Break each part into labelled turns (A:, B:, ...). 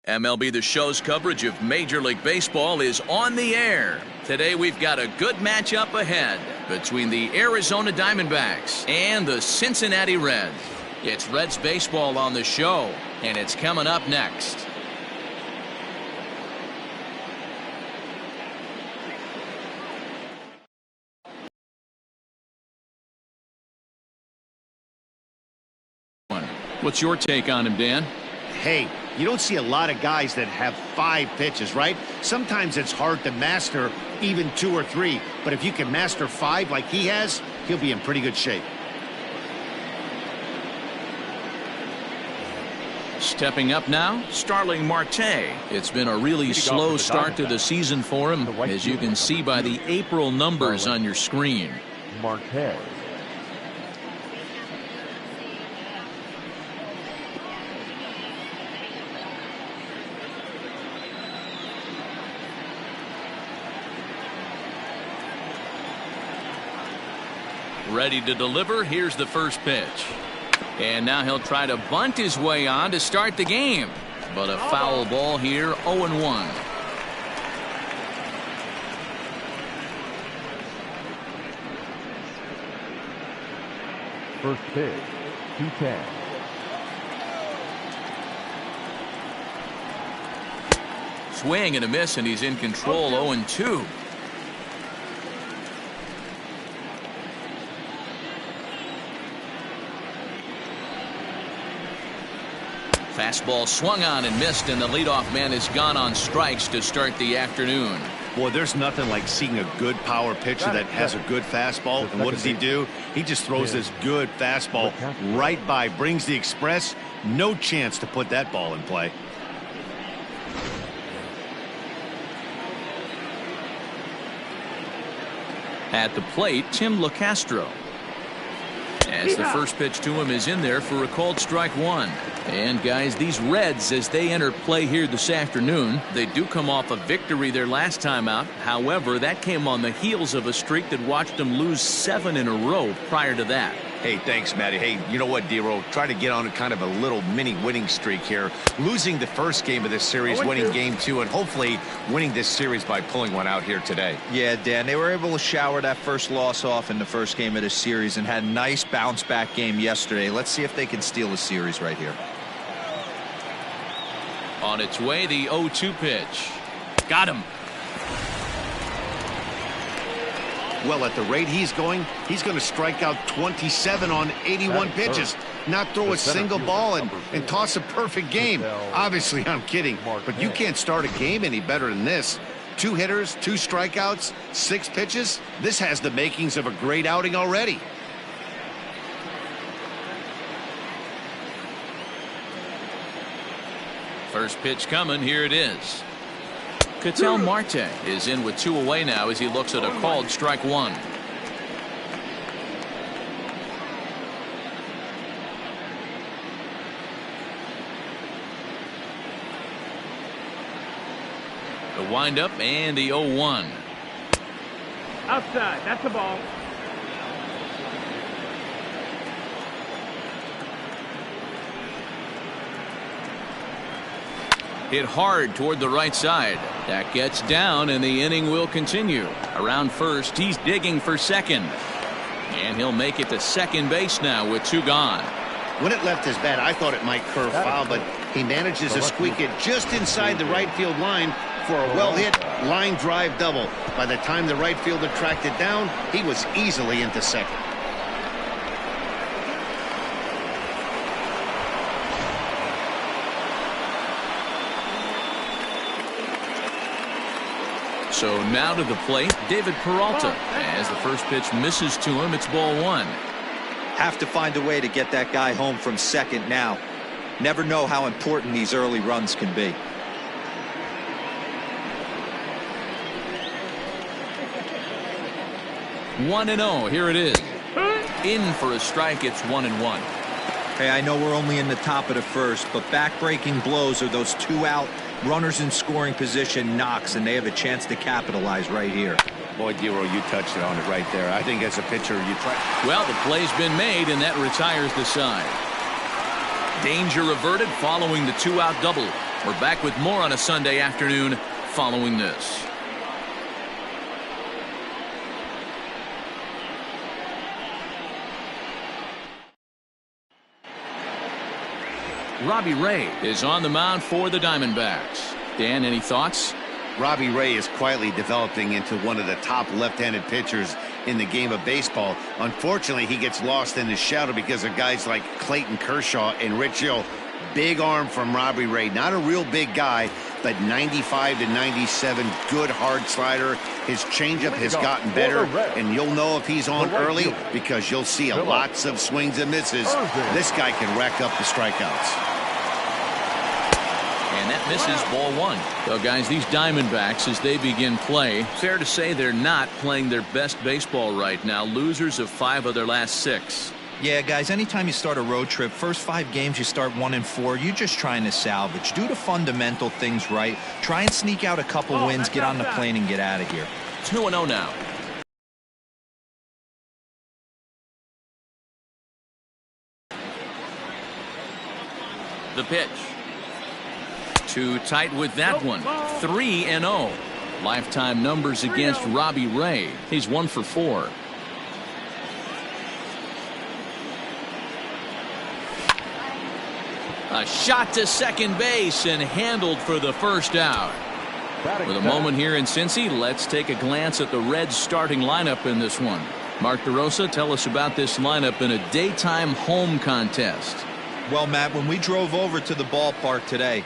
A: MLB The Show's coverage of Major League Baseball is on the air. Today we've got a good matchup ahead between the Arizona Diamondbacks and the Cincinnati Reds. It's Reds baseball on the show, and it's coming up next. What's your take on him, Dan?
B: Hey, you don't see a lot of guys that have 5 pitches, right? Sometimes it's hard to master even 2 or 3, but if you can master 5 like he has, he'll be in pretty good shape.
A: Stepping up now, Starling Marte. It's been a really slow start to the season for him, as you can see by the April numbers on your screen.
C: Marte.
A: Ready to deliver. Here's the first pitch. And now he'll try to bunt his way on to start the game. But a foul ball here, 0-1.
C: First pitch, 2-10.
A: Swing and a miss, and he's in control, 0-2. Fastball swung on and missed, and the leadoff man is gone on strikes to start the afternoon.
B: Boy, there's nothing like seeing a good power pitcher that has a good fastball. And what does he do? He just throws this good fastball right by, brings the express. No chance to put that ball in play.
A: At the plate, Tim LeCastro. As the first pitch to him is in there for a called strike 1. And guys, these Reds, as they enter play here this afternoon, they do come off a victory their last time out. However, that came on the heels of a streak that watched them lose 7 in a row prior to that.
B: Hey, thanks, Matty. Hey, you know what, D-Roll? Try to get on kind of a little mini winning streak here. Losing the first game of this series, winning game 2, and hopefully winning this series by pulling one out here today.
D: Yeah, Dan, they were able to shower that first loss off in the first game of this series and had a nice bounce-back game yesterday. Let's see if they can steal the series right here.
A: On its way, the 0-2 pitch. Got him.
B: Well, at the rate he's going to strike out 27 on 81 pitches, not throw a single ball and toss a perfect game. Obviously, I'm kidding, but you can't start a game any better than this. 2 hitters, 2 strikeouts, 6 pitches. This has the makings of a great outing already.
A: First pitch coming. Here it is. Ketel Marte is in with 2 away now as he looks at a called strike 1. The windup and the 0-1.
E: Outside. That's a ball.
A: Hit hard toward the right side. That gets down, and the inning will continue. Around first, he's digging for second. And he'll make it to second base now with 2 gone.
B: When it left his bat, I thought it might curve foul, but he manages to squeak it just inside the right field line for a well-hit line drive double. By the time the right fielder tracked it down, he was easily into second.
A: So now to the plate, David Peralta. As the first pitch misses to him, it's ball 1.
D: Have to find a way to get that guy home from second now. Never know how important these early runs can be.
A: One and 0. Here it is. In for a strike. It's 1-1.
D: Hey, I know we're only in the top of the first, but back-breaking blows are those 2 out runners in scoring position knocks, and they have a chance to capitalize right here.
B: Boy, Dero, you touched it on it right there. I think as a pitcher, you try.
A: Well, the play's been made, and that retires the side. Danger averted following the 2-out double. We're back with more on a Sunday afternoon following this. Robbie Ray is on the mound for the Diamondbacks. Dan, any thoughts?
B: Robbie Ray is quietly developing into one of the top left-handed pitchers in the game of baseball. Unfortunately, he gets lost in the shadow because of guys like Clayton Kershaw and Rich Hill. Big arm from Robbie Ray. Not a real big guy, but 95 to 97, good hard slider. His changeup has gotten better, and you'll know if he's on early because you'll see lots of swings and misses. This guy can rack up the strikeouts.
A: And that misses, ball one. So, guys, these Diamondbacks, as they begin play, fair to say they're not playing their best baseball right now. Losers of 5 of their last 6.
D: Yeah, guys, anytime you start a road trip, first 5 games you start 1-4, you're just trying to salvage. Do the fundamental things right. Try and sneak out a couple wins, get on the plane, and get out of here.
A: 2-0 now. The pitch. Too tight with that one. 3-0. Lifetime numbers against Robbie Ray. He's 1 for 4. A shot to second base and handled for the first out. With a moment here in Cincy, let's take a glance at the Reds starting lineup in this one. Mark DeRosa, tell us about this lineup in a daytime home contest.
D: Well, Matt, when we drove over to the ballpark today,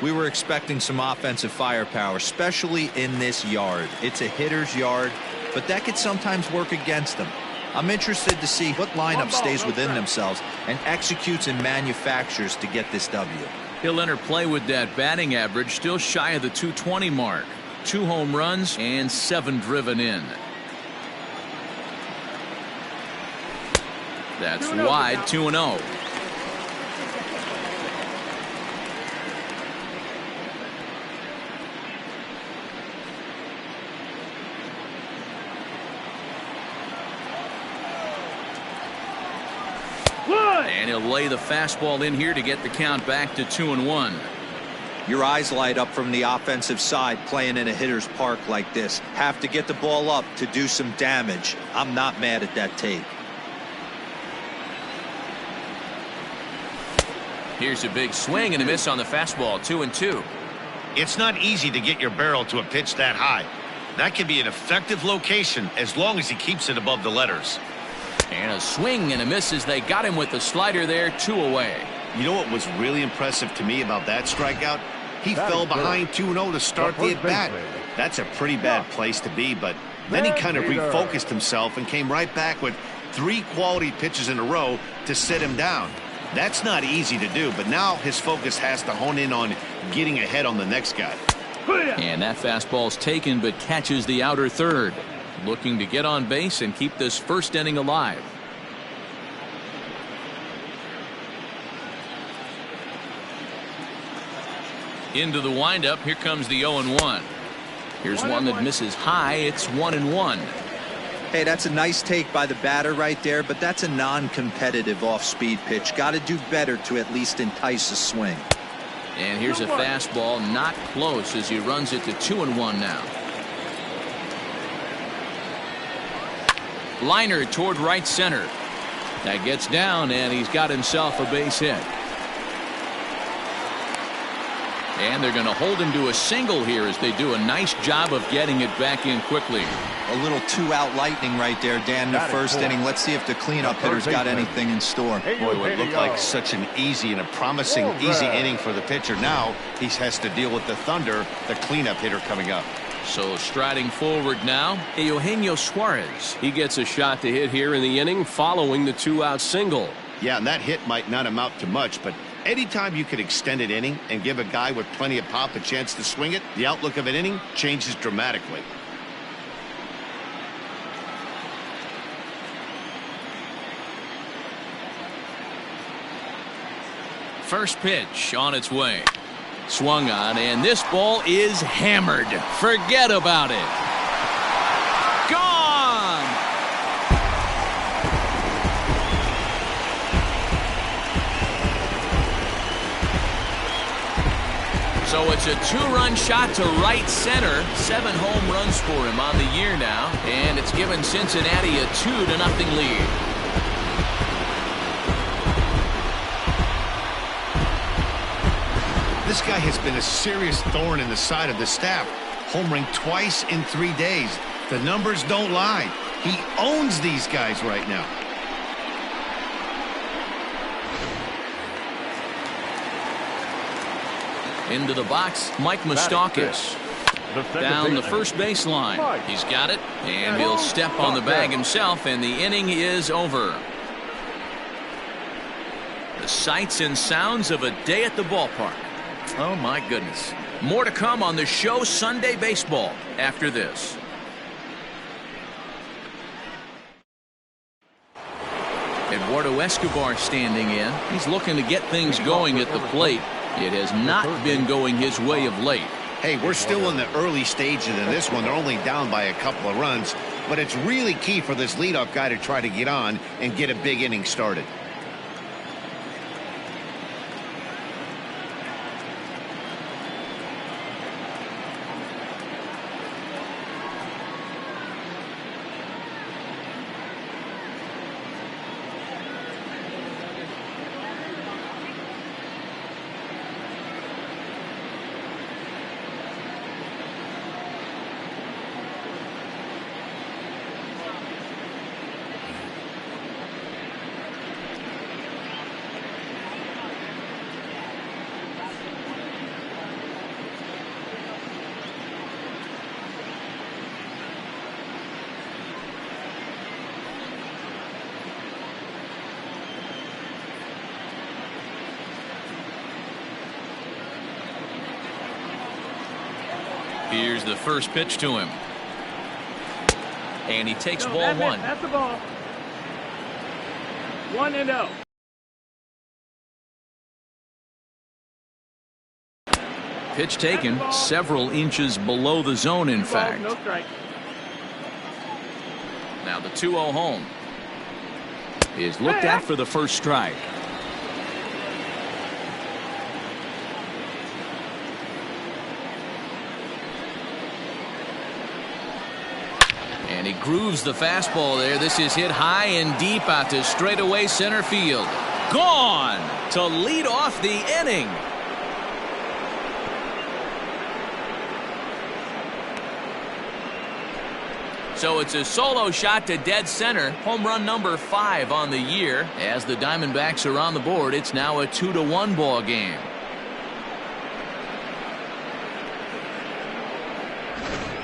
D: we were expecting some offensive firepower, especially in this yard. It's a hitter's yard, but that could sometimes work against them. I'm interested to see what lineup stays within themselves and executes and manufactures to get this W.
A: He'll enter play with that batting average still shy of the 220 mark. 2 home runs and 7 driven in. That's wide. 2-0. And he'll lay the fastball in here to get the count back to 2-1.
D: Your eyes light up from the offensive side playing in a hitter's park like this. Have to get the ball up to do some damage. I'm not mad at that take.
A: Here's a big swing and a miss on the fastball. 2-2.
B: It's not easy to get your barrel to a pitch that high. That can be an effective location as long as he keeps it above the letters.
A: And a swing and a miss as they got him with the slider there. 2 away.
B: You know what was really impressive to me about that strikeout? He fell behind 2-0 to start the at-bat. That's a pretty bad place to be, but then he kind of refocused himself and came right back with 3 quality pitches in a row to sit him down. That's not easy to do, but now his focus has to hone in on getting ahead on the next guy.
A: And that fastball's taken but catches the outer third. Looking to get on base and keep this first inning alive. Into the windup. Here comes the 0-1. Here's one that misses high. It's 1-1.
D: Hey, that's a nice take by the batter right there, but that's a non-competitive off-speed pitch. Got to do better to at least entice a swing.
A: And here's a fastball not close as he runs it to 2-1 now. Liner toward right center. That gets down, and he's got himself a base hit. And they're going to hold him to a single here as they do a nice job of getting it back in quickly.
D: A little 2-out lightning right there, Dan, in the first inning. Let's see if the cleanup hitter's got anything in store.
B: Boy, what looked like such an easy and a promising easy inning for the pitcher. Now he has to deal with the thunder, the cleanup hitter coming up.
A: So striding forward now, Eugenio Suarez. He gets a shot to hit here in the inning following the 2-out single.
B: Yeah, and that hit might not amount to much, but anytime you can extend an inning and give a guy with plenty of pop a chance to swing it, the outlook of an inning changes dramatically.
A: First pitch on its way. Swung on, and this ball is hammered. Forget about it. Gone! So it's a two-run shot to right center. 7 home runs for him on the year now, and it's given Cincinnati a 2-0 lead.
B: This guy has been a serious thorn in the side of the staff, homering twice in 3 days. The numbers don't lie. He owns these guys right now.
A: Into the box, Mike Moustakas. Down the first baseline. He's got it, and he'll step on the bag himself, and the inning is over. The sights and sounds of a day at the ballpark. Oh, my goodness. More to come on the show Sunday Baseball after this. Eduardo Escobar standing in. He's looking to get things going at the plate. It has not been going his way of late.
B: Hey, we're still in the early stages of this one. They're only down by a couple of runs, but it's really key for this leadoff guy to try to get on and get a big inning started.
A: Here's the first pitch to him. And he takes ball one.
E: That's the ball. 1-0.
A: Pitch taken several inches below the zone, in fact.
E: No strike.
A: Now the 2-0 home is looked at for the first strike. And he grooves the fastball there. This is hit high and deep out to straightaway center field. Gone to lead off the inning. So it's a solo shot to dead center. Home run number 5 on the year. As the Diamondbacks are on the board, it's now a 2-1 ball game.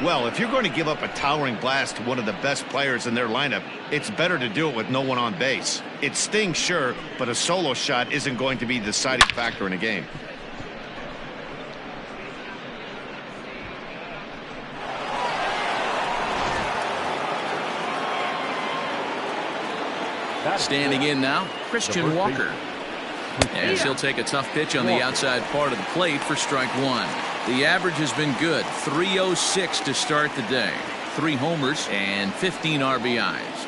B: Well, if you're going to give up a towering blast to one of the best players in their lineup, it's better to do it with no one on base. It stings, sure, but a solo shot isn't going to be the deciding factor in a game.
A: Standing in now, Christian Walker. As he'll take a tough pitch on the outside part of the plate for strike one. The average has been good, 306 to start the day. 3 homers and 15 RBIs.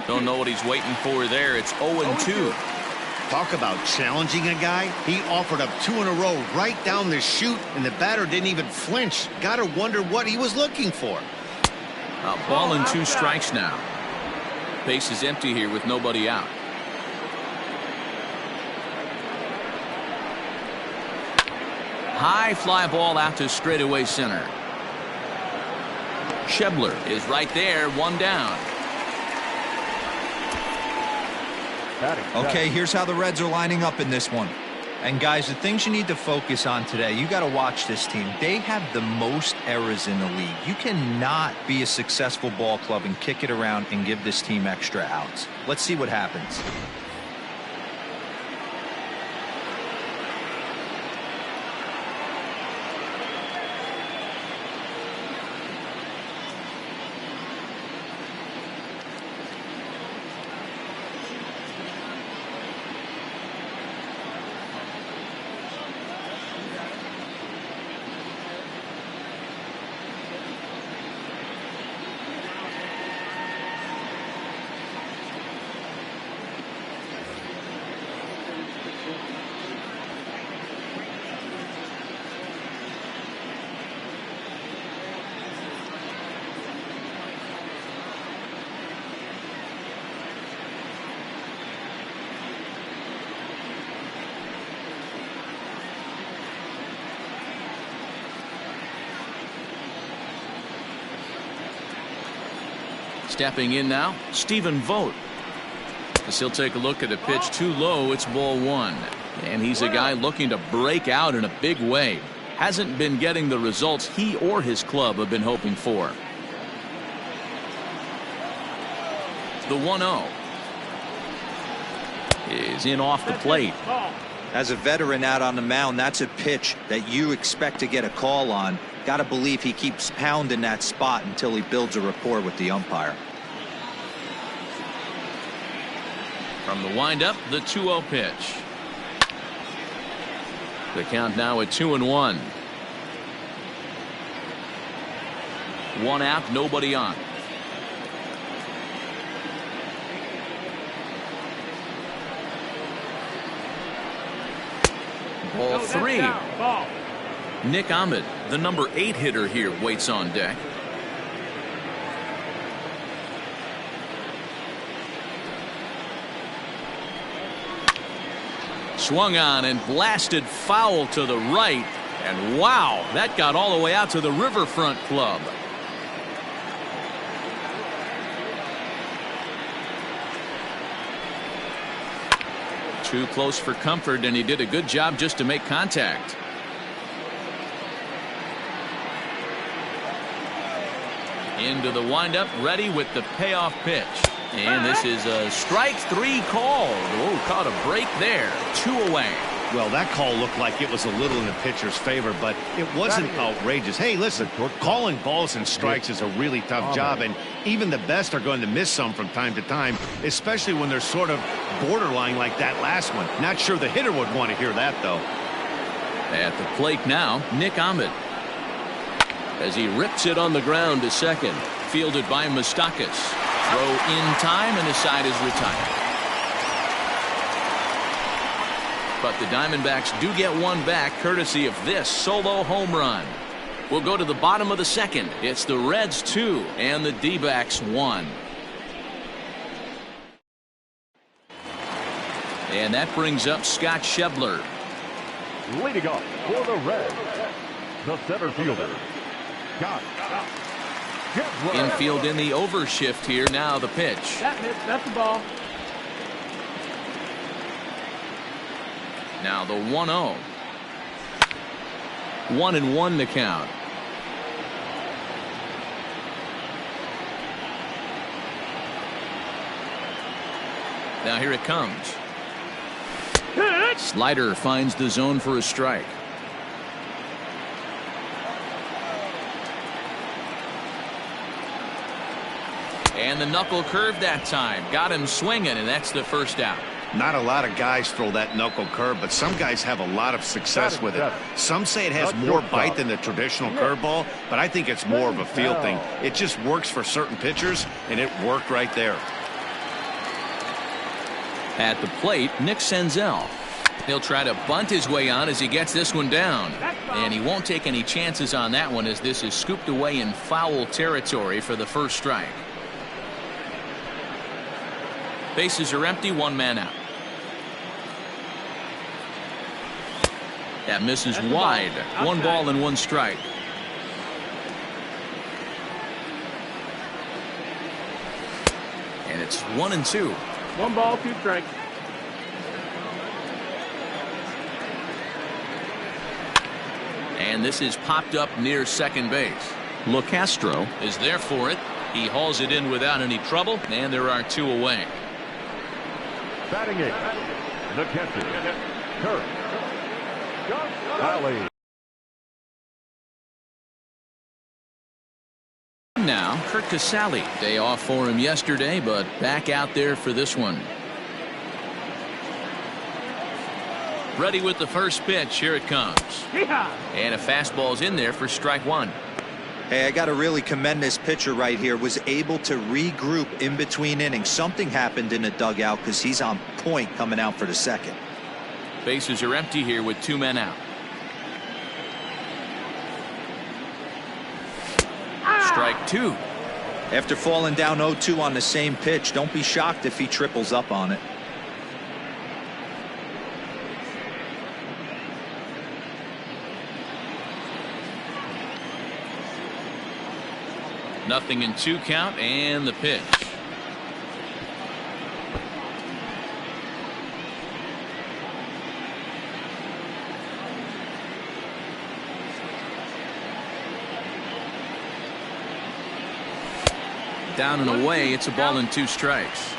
A: Don't know what he's waiting for there. It's 0-2.
B: Talk about challenging a guy. He offered up 2 in a row right down the chute, and the batter didn't even flinch. Gotta wonder what he was looking for.
A: A ball and 2 strikes now. Base is empty here with nobody out. High fly ball out to straightaway center. Schebler is right there, 1 down.
D: Okay, here's how the Reds are lining up in this one. And guys, the things you need to focus on today, you got to watch this team. They have the most errors in the league. You cannot be a successful ball club and kick it around and give this team extra outs. Let's see what happens.
A: Stepping in now, Stephen Vogt. As he'll take a look at a pitch too low, it's ball one. And he's a guy looking to break out in a big way. Hasn't been getting the results he or his club have been hoping for. The 1-0 is in off the plate.
D: As a veteran out on the mound, that's a pitch that you expect to get a call on. Got to believe he keeps pounding that spot until he builds a rapport with the umpire.
A: From the windup, the 2-0 pitch. The count now at 2-1. One out, nobody on. Ball three. Nick Ahmed, the number 8 hitter here, waits on deck. Swung on and blasted foul to the right. And wow, that got all the way out to the Riverfront Club. Too close for comfort, and he did a good job just to make contact. Into the windup, ready with the payoff pitch. And this is a strike 3 call. Oh, caught a break there. 2 away.
B: Well, that call looked like it was a little in the pitcher's favor, but it wasn't outrageous. Hey, listen, calling balls and strikes is a really tough job, and even the best are going to miss some from time to time, especially when they're sort of borderline like that last one. Not sure the hitter would want to hear that, though.
A: At the plate now, Nick Ahmed. As he rips it on the ground to second. Fielded by Moustakas. Throw in time, and the side is retired. But the Diamondbacks do get one back courtesy of this solo home run. We'll go to the bottom of the second. It's the Reds 2 and the D-backs 1. And that brings up Scott Schebler.
C: Leading off for the Reds, the center fielder, Scott Schebler.
A: Infield in the overshift here. Now the pitch.
E: That's the ball.
A: Now the 1-0. 1-1 to count. Now here it comes. Slider finds the zone for a strike. And the knuckle curve that time. Got him swinging, and that's the first out.
B: Not a lot of guys throw that knuckle curve, but some guys have a lot of success with it. Some say it has more bite than the traditional curveball, but I think it's more of a feel thing. It just works for certain pitchers, and it worked right there.
A: At the plate, Nick Senzel. He'll try to bunt his way on as he gets this one down. And he won't take any chances on that one as this is scooped away in foul territory for the first strike. Bases are empty, one man out. That misses wide. One ball and one strike. And it's 1-2.
E: 1 ball, 2 strikes.
A: And this is popped up near second base. LeCastro is there for it. He hauls it in without any trouble, and there are 2 away.
C: Batting 8, the catcher, Kurt Casale.
A: Now, Kurt Casale. Day off for him yesterday, but back out there for this one. Ready with the first pitch. Here it comes. And a fastball's in there for strike 1.
D: Hey, I got to really commend this pitcher right here. Was able to regroup in between innings. Something happened in the dugout because he's on point coming out for the second.
A: Bases are empty here with 2 men out. Strike 2.
D: After falling down 0-2 on the same pitch, don't be shocked if he triples up on it.
A: 0-2 count and the pitch. Down and away. It's a ball and 2 strikes.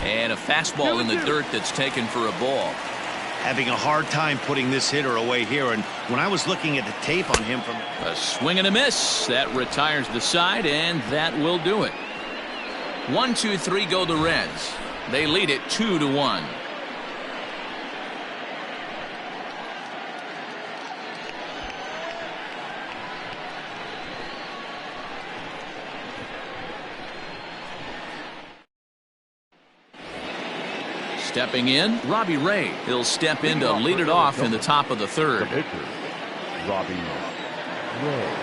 A: And a fastball in the dirt that's taken for a ball.
B: Having a hard time putting this hitter away here, and when I was looking at the tape on him from
A: a swing and a miss that retires the side, and that will do it. 1-2-3 go the Reds. They lead it 2-1. Stepping in, Robbie Ray. He'll step in to lead it off in the top of the third.
C: The pitcher, Robbie Ray.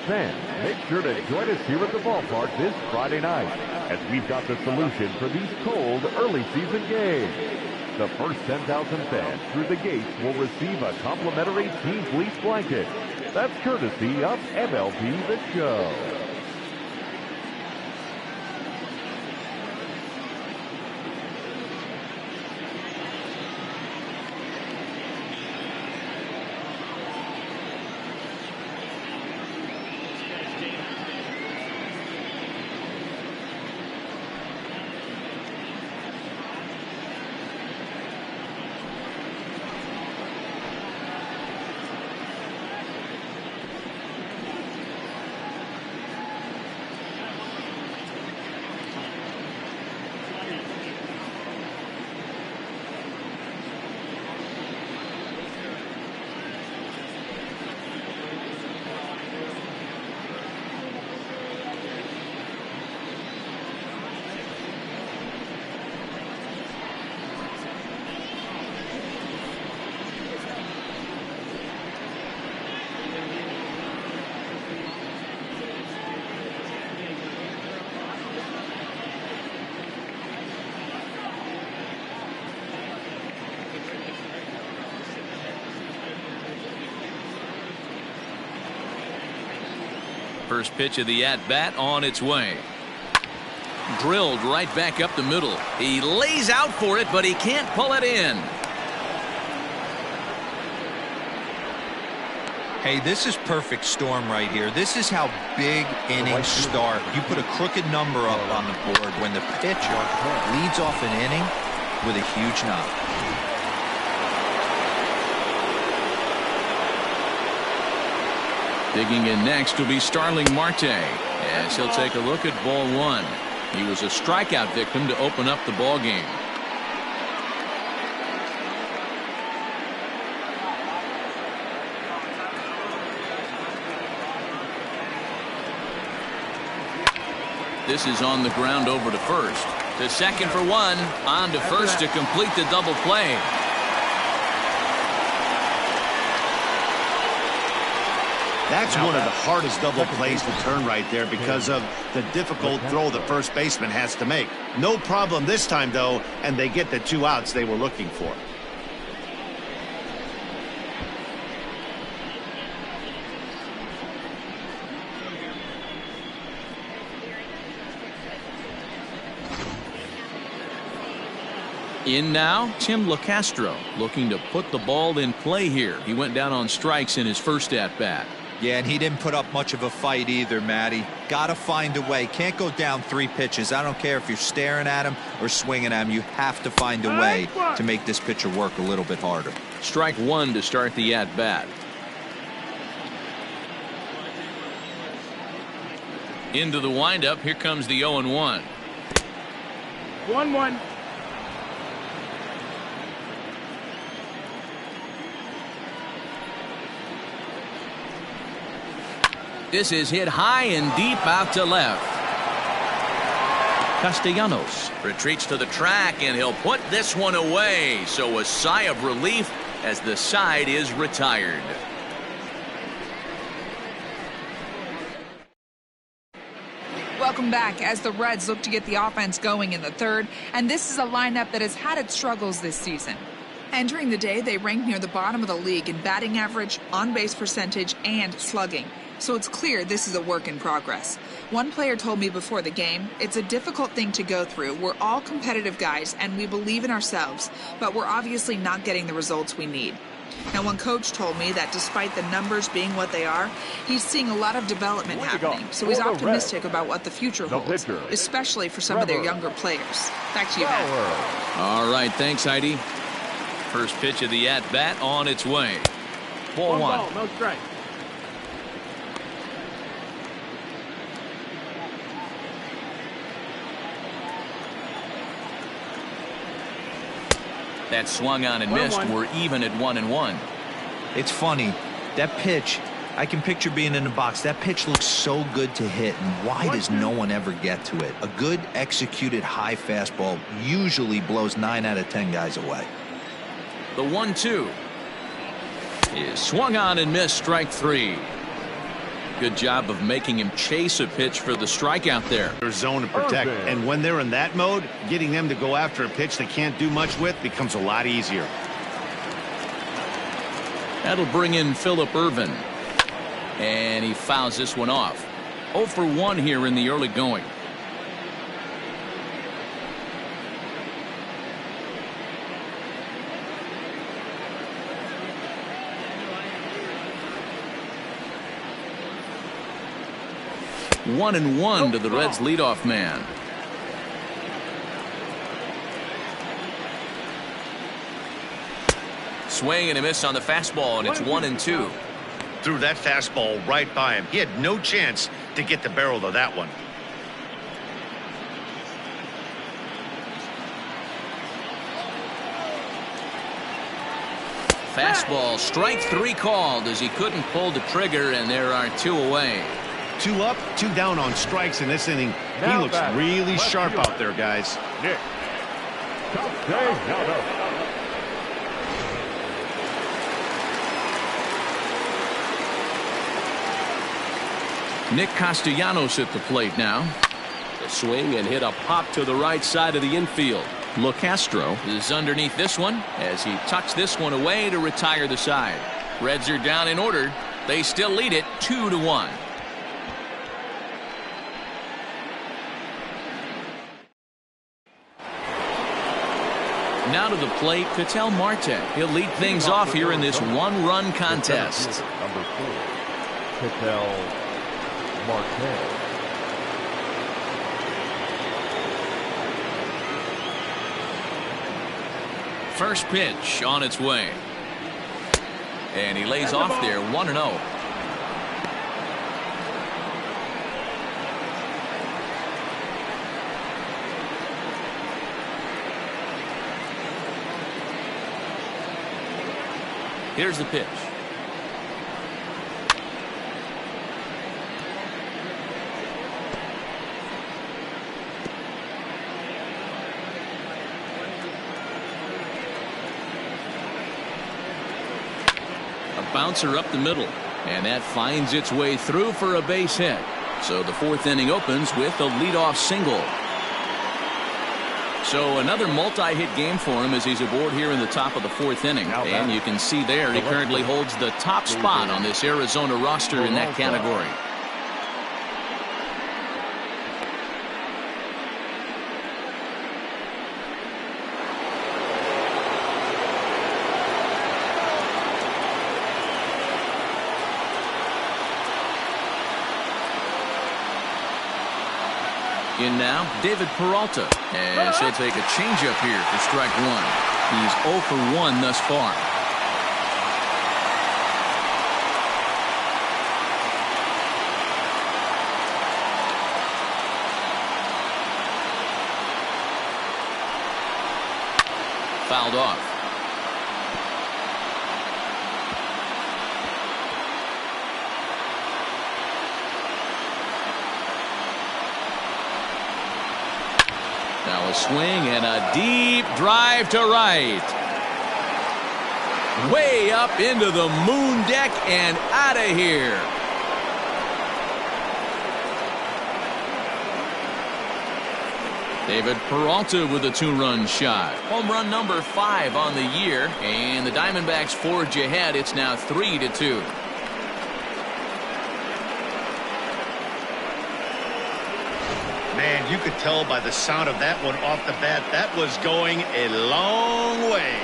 C: Fans, make sure to join us here at the ballpark this Friday night, as we've got the solution for these cold early season games. The first 10,000 fans through the gates will receive a complimentary Team Fleece blanket. That's courtesy of MLB The Show.
A: First pitch of the at-bat on its way. Drilled right back up the middle. He lays out for it, but he can't pull it in.
D: Hey, this is perfect storm right here. This is how big innings start. You put a crooked number up on the board when the pitcher leads off an inning with a huge knock.
A: Digging in next will be Starling Marte, as he'll take a look at ball one. He was a strikeout victim to open up the ball game. This is on the ground over to first. To second for one. On to first to complete the double play.
B: That's one of the hardest double plays to turn right there because of the difficult throw the first baseman has to make. No problem this time, though, and they get the 2 outs they were looking for.
A: In now, Tim LeCastro looking to put the ball in play here. He went down on strikes in his first at-bat.
D: Yeah, and he didn't put up much of a fight either, Matty. Got to find a way. Can't go down 3 pitches. I don't care if you're staring at him or swinging at him. You have to find a way to make this pitcher work a little bit harder.
A: Strike 1 to start the at-bat. Into the windup. Here comes the 0-1.
E: 1-1.
A: This is hit high and deep out to left. Castellanos retreats to the track, and he'll put this one away. So a sigh of relief as the side is retired.
F: Welcome back as the Reds look to get the offense going in the third, and this is a lineup that has had its struggles this season. Entering the day, they ranked near the bottom of the league in batting average, on-base percentage, and slugging. So it's clear this is a work in progress. One player told me before the game, it's a difficult thing to go through. We're all competitive guys, and we believe in ourselves, but we're obviously not getting the results we need. Now, one coach told me that despite the numbers being what they are, he's seeing a lot of development happening. So he's optimistic about what the future holds, especially for some of their younger players. Back to you, Matt.
A: All right, thanks, Heidi. First pitch of the at-bat on its way. Ball 1.
E: No strike.
A: That swung on and missed. We're even at 1-1.
D: It's funny. That pitch, I can picture being in the box. That pitch looks so good to hit, and why does no one ever get to it? A good executed high fastball usually blows 9 out of 10 guys away.
A: The 1-2 is swung on and missed. Strike 3. Good job of making him chase a pitch for the strikeout there.
B: Their zone to protect, and when they're in that mode, getting them to go after a pitch they can't do much with becomes a lot easier.
A: That'll bring in Phillip Ervin, and he fouls this one off. 0 for 1 here in the early going. One and one to the Reds leadoff man. Swing and a miss on the fastball, and it's 1-2.
B: Threw that fastball right by him. He had no chance to get the barrel of that one.
A: Fastball, strike 3 called as he couldn't pull the trigger, and there are 2 away.
B: 2 up, 2 down on strikes in this inning. He looks really sharp out there, guys.
A: Nick Castellanos at the plate now.
G: The swing and hit a pop to the right side of the infield.
A: LeCastro is underneath this one as he tucks this one away to retire the side. Reds are down in order. They still lead it 2-1. Now to the plate, Ketel Marte. He'll lead things off here in this 1-run contest.
C: Number 4, Ketel Marte.
A: First pitch on its way. And he lays off there 1-0. Here's the pitch. bouncer up the middle, and that finds its way through for a base hit. So the fourth inning opens with a leadoff single. So another multi-hit game for him as he's aboard here in the top of the fourth inning. And you can see there he currently holds the top spot on this Arizona roster in that category. In now, David Peralta, as he'll take a changeup here for strike one. He's 0 for 1 thus far. Fouled off. Now a swing and a deep drive to right. Way up into the moon deck and out of here. David Peralta with a 2-run shot. Home run number 5 on the year, and the Diamondbacks forge ahead. It's now 3-2.
B: Man, you could tell by the sound of that one off the bat, that was going a long way.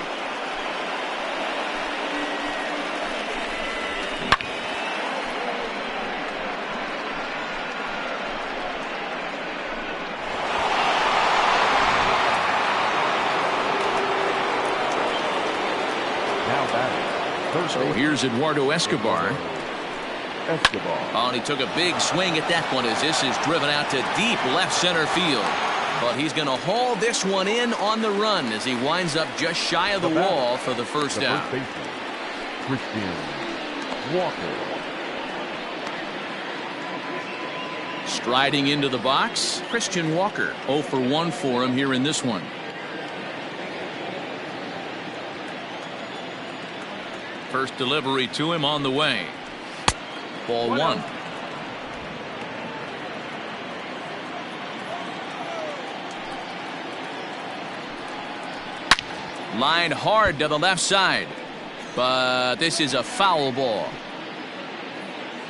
B: So here's Eduardo Escobar. Oh, and he took a big swing at that one as this is driven out to deep left center field. But he's going to haul this one in on the run as he winds up just shy of the wall for the first out.
C: Christian Walker.
A: Striding into the box, Christian Walker. 0 for 1 for him here in this one. First delivery to him on the way. Ball 1. Lined hard to the left side, but this is a foul ball.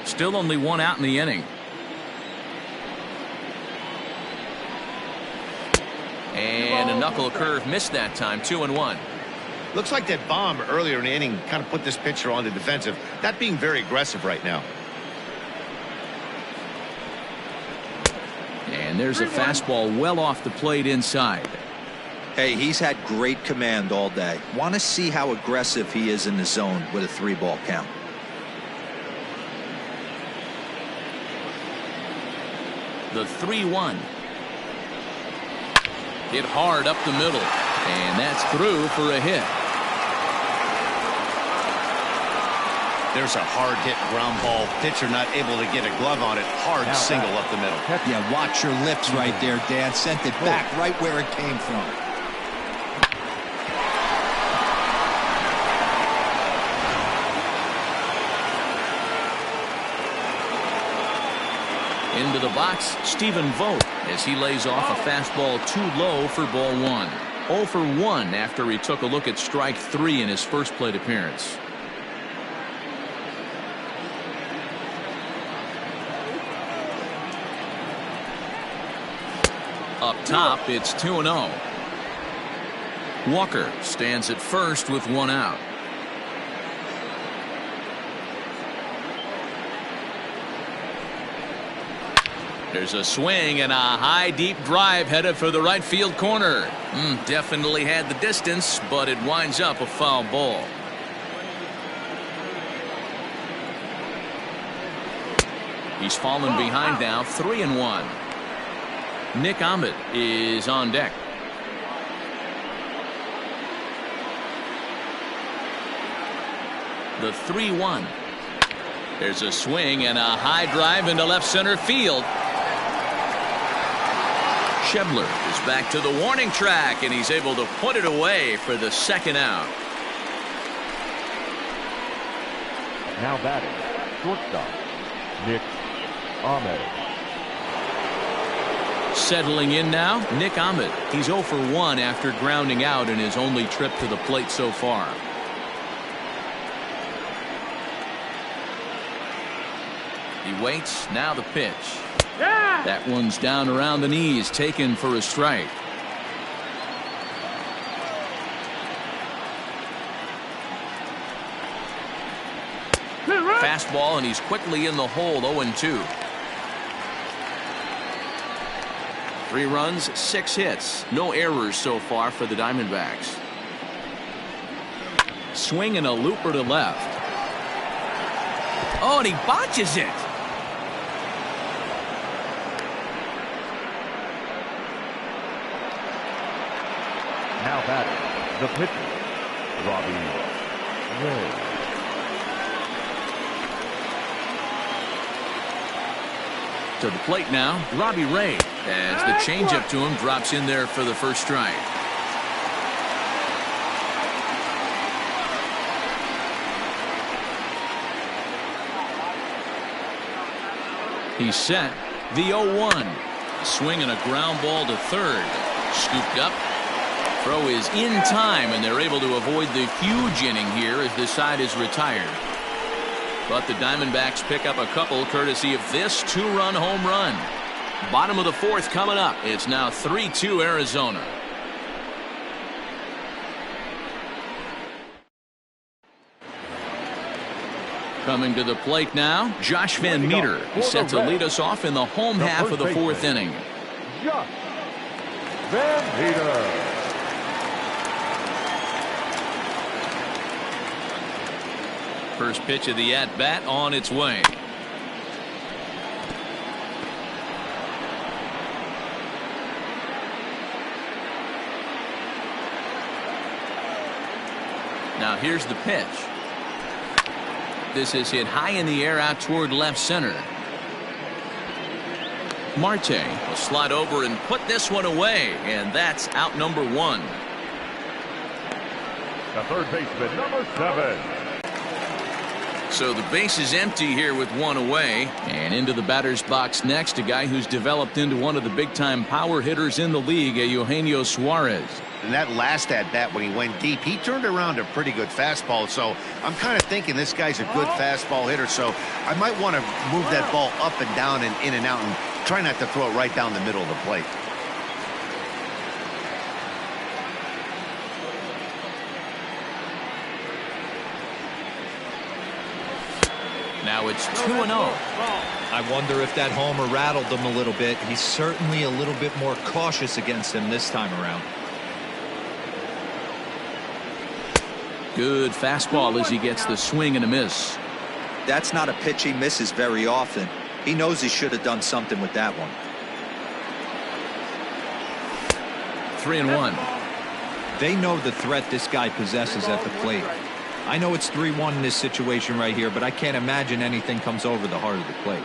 A: Still only 1 out in the inning. And a knuckle curve missed that time. 2-1.
B: Looks like that bomb earlier in the inning kind of put this pitcher on the defensive. Not being very aggressive right now.
A: And there's a fastball well off the plate inside.
D: Hey, he's had great command all day. Want to see how aggressive he is in the zone with a 3-ball count.
A: The 3-1. Hit hard up the middle. And that's through for a hit.
B: There's a hard hit ground ball. Pitcher not able to get a glove on it. Hard single up the middle.
D: Yeah, watch your lips right there, Dan. Sent it back right where it came from.
A: Into the box, Stephen Vogt as he lays off a fastball too low for ball 1. 0 for 1 after he took a look at strike 3 in his first plate appearance. Up top, it's 2-0. Walker stands at first with 1 out. There's a swing and a high deep drive headed for the right field corner. Definitely had the distance, but it winds up a foul ball. He's fallen behind now, 3-1. Nick Ahmed is on deck. The 3-1. There's a swing and a high drive into left center field. Schebler is back to the warning track, and he's able to put it away for the second out.
C: Now batting, shortstop, Nick Ahmed.
A: Settling in now, Nick Ahmed. He's 0 for 1 after grounding out in his only trip to the plate so far. He waits, now the pitch.
E: Yeah!
A: That one's down around the knees, taken for a strike. Fastball, and he's quickly in the hole, 0-2. 3 runs, 6 hits. No errors so far for the Diamondbacks. Swing and a looper to left. Oh, and he botches it.
C: Now batting, the pitcher, Robbie Ray.
A: To the plate now, Robbie Ray, as the changeup to him drops in there for the first strike. He's set. The 0-1. Swing and a ground ball to third. Scooped up. Throw is in time, and they're able to avoid the huge inning here as this side is retired. But the Diamondbacks pick up a couple courtesy of this 2-run home run. Bottom of the 4th coming up. It's now 3-2 Arizona. Coming to the plate now, Josh Van Meter is set to lead us off in the home half of the 4th inning.
C: Josh Van Meter.
A: First pitch of the at-bat on its way. Now here's the pitch. This is hit high in the air out toward left center. Marte will slide over and put this one away, and that's out number 1.
C: The third baseman, number 7.
A: So the base is empty here with 1 away, and into the batter's box next, a guy who's developed into one of the big-time power hitters in the league, Eugenio Suarez.
B: And that last at-bat when he went deep, he turned around a pretty good fastball. So I'm kind of thinking this guy's a good fastball hitter. So I might want to move that ball up and down and in and out and try not to throw it right down the middle of the plate.
A: Now it's 2-0.
D: I wonder if that homer rattled him a little bit. He's certainly a little bit more cautious against him this time around.
A: Good fastball as he gets the swing and a miss.
D: That's not a pitch he misses very often. He knows he should have done something with that one.
A: 3-1.
D: They know the threat this guy possesses at the plate. I know it's 3-1 in this situation right here, but I can't imagine anything comes over the heart of the plate.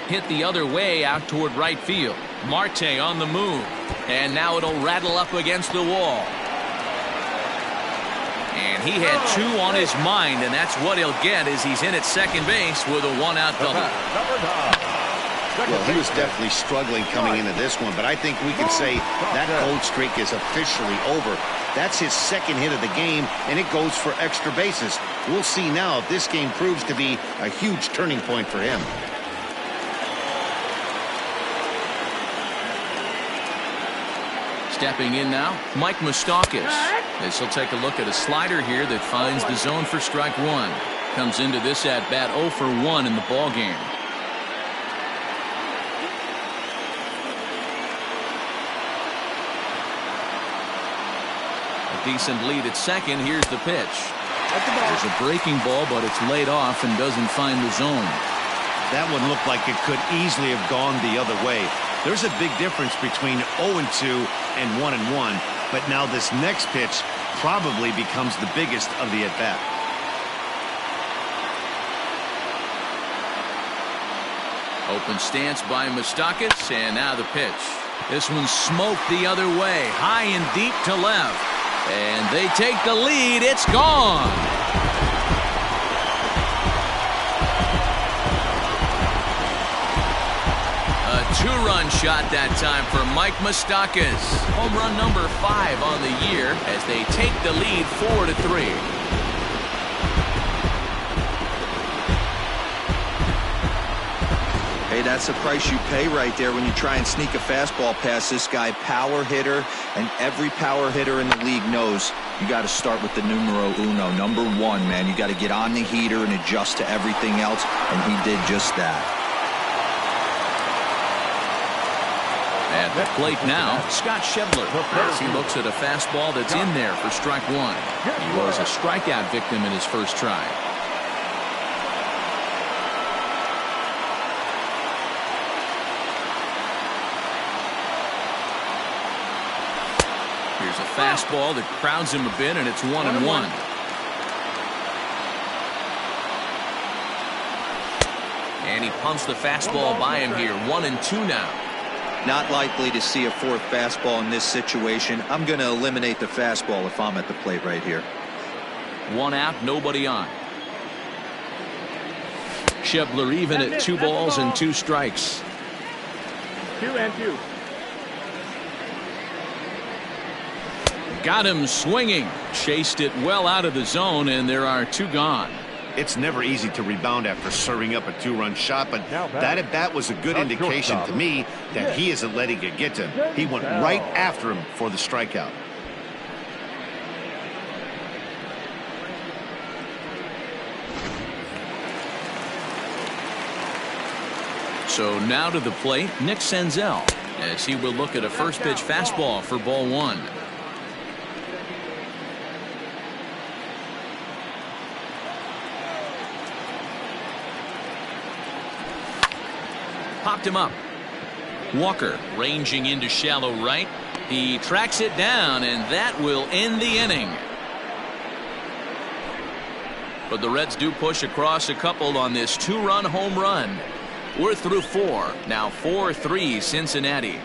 A: Hit the other way out toward right field. Marte on the move, and now it'll rattle up against the wall. And he had 2 on his mind, and that's what he'll get as he's in at second base with a 1-out double.
B: Well, he was definitely struggling coming into this one, but I think we can say that cold streak is officially over. That's his second hit of the game, and it goes for extra bases. We'll see now if this game proves to be a huge turning point for him.
A: Stepping in now, Mike Moustakas. This will take a look at a slider here that finds the zone for strike 1. Comes into this at bat 0 for 1 in the ball game. Decent lead at second. Here's the pitch. There's a breaking ball, but it's laid off and doesn't find the zone.
B: That one looked like it could easily have gone the other way. There's a big difference between 0-2 and 1-1, but now this next pitch probably becomes the biggest of the at-bat.
A: Open stance by Moustakas, and now the pitch. This one's smoked the other way, high and deep to left. And they take the lead. It's gone. A two-run shot that time for Mike Moustakas. Home run number 5 on the year as they take the lead 4-3.
D: Hey, that's the price you pay right there when you try and sneak a fastball past this guy. Power hitter, and every power hitter in the league knows you got to start with the numero uno, number 1, man. You got to get on the heater and adjust to everything else, and he did just that.
A: At the plate now, Scott Schebler, as he looks at a fastball that's in there for strike 1. He was a strikeout victim in his first try. Here's a fastball that crowds him a bit, and it's 1-1. And he pumps the fastball by him here. 1-2 now.
D: Not likely to see a 4th fastball in this situation. I'm going to eliminate the fastball if I'm at the plate right here.
A: 1 out, nobody on. Schebler even at 2 balls and 2 strikes.
E: 2-2.
A: Got him swinging. Chased it well out of the zone, and there are 2 gone.
B: It's never easy to rebound after serving up a 2-run shot, but that at bat was a good indication to me that he isn't letting it get to him. He went right after him for the strikeout.
A: So now to the plate, Nick Senzel, as he will look at a first pitch fastball for ball 1. Popped him up. Walker ranging into shallow right. He tracks it down, and that will end the inning. But the Reds do push across a couple on this 2-run home run. We're through 4. Now 4-3 Cincinnati.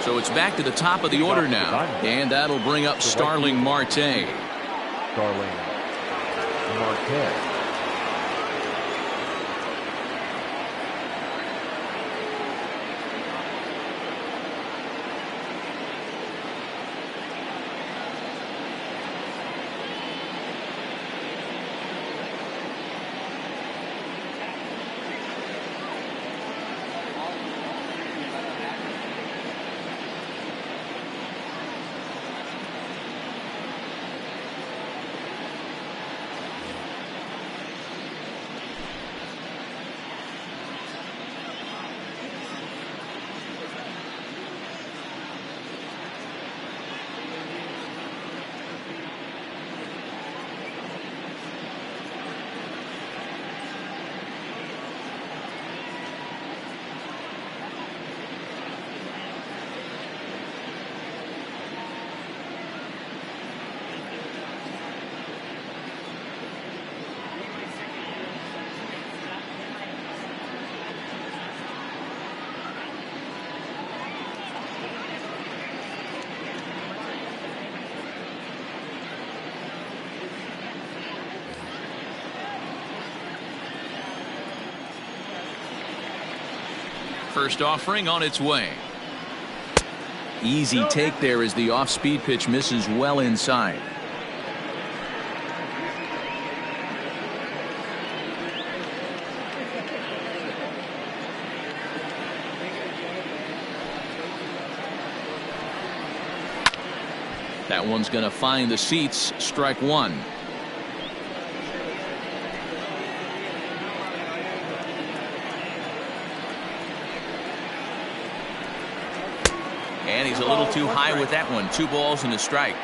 A: So it's back to the top of the order now, and that'll bring up Starling Marte.
C: Starling Marte.
A: First offering on its way. Easy take there as the off-speed pitch misses well inside. That one's going to find the seats. Strike 1. And he's a little too high with that one. 2 balls and a strike.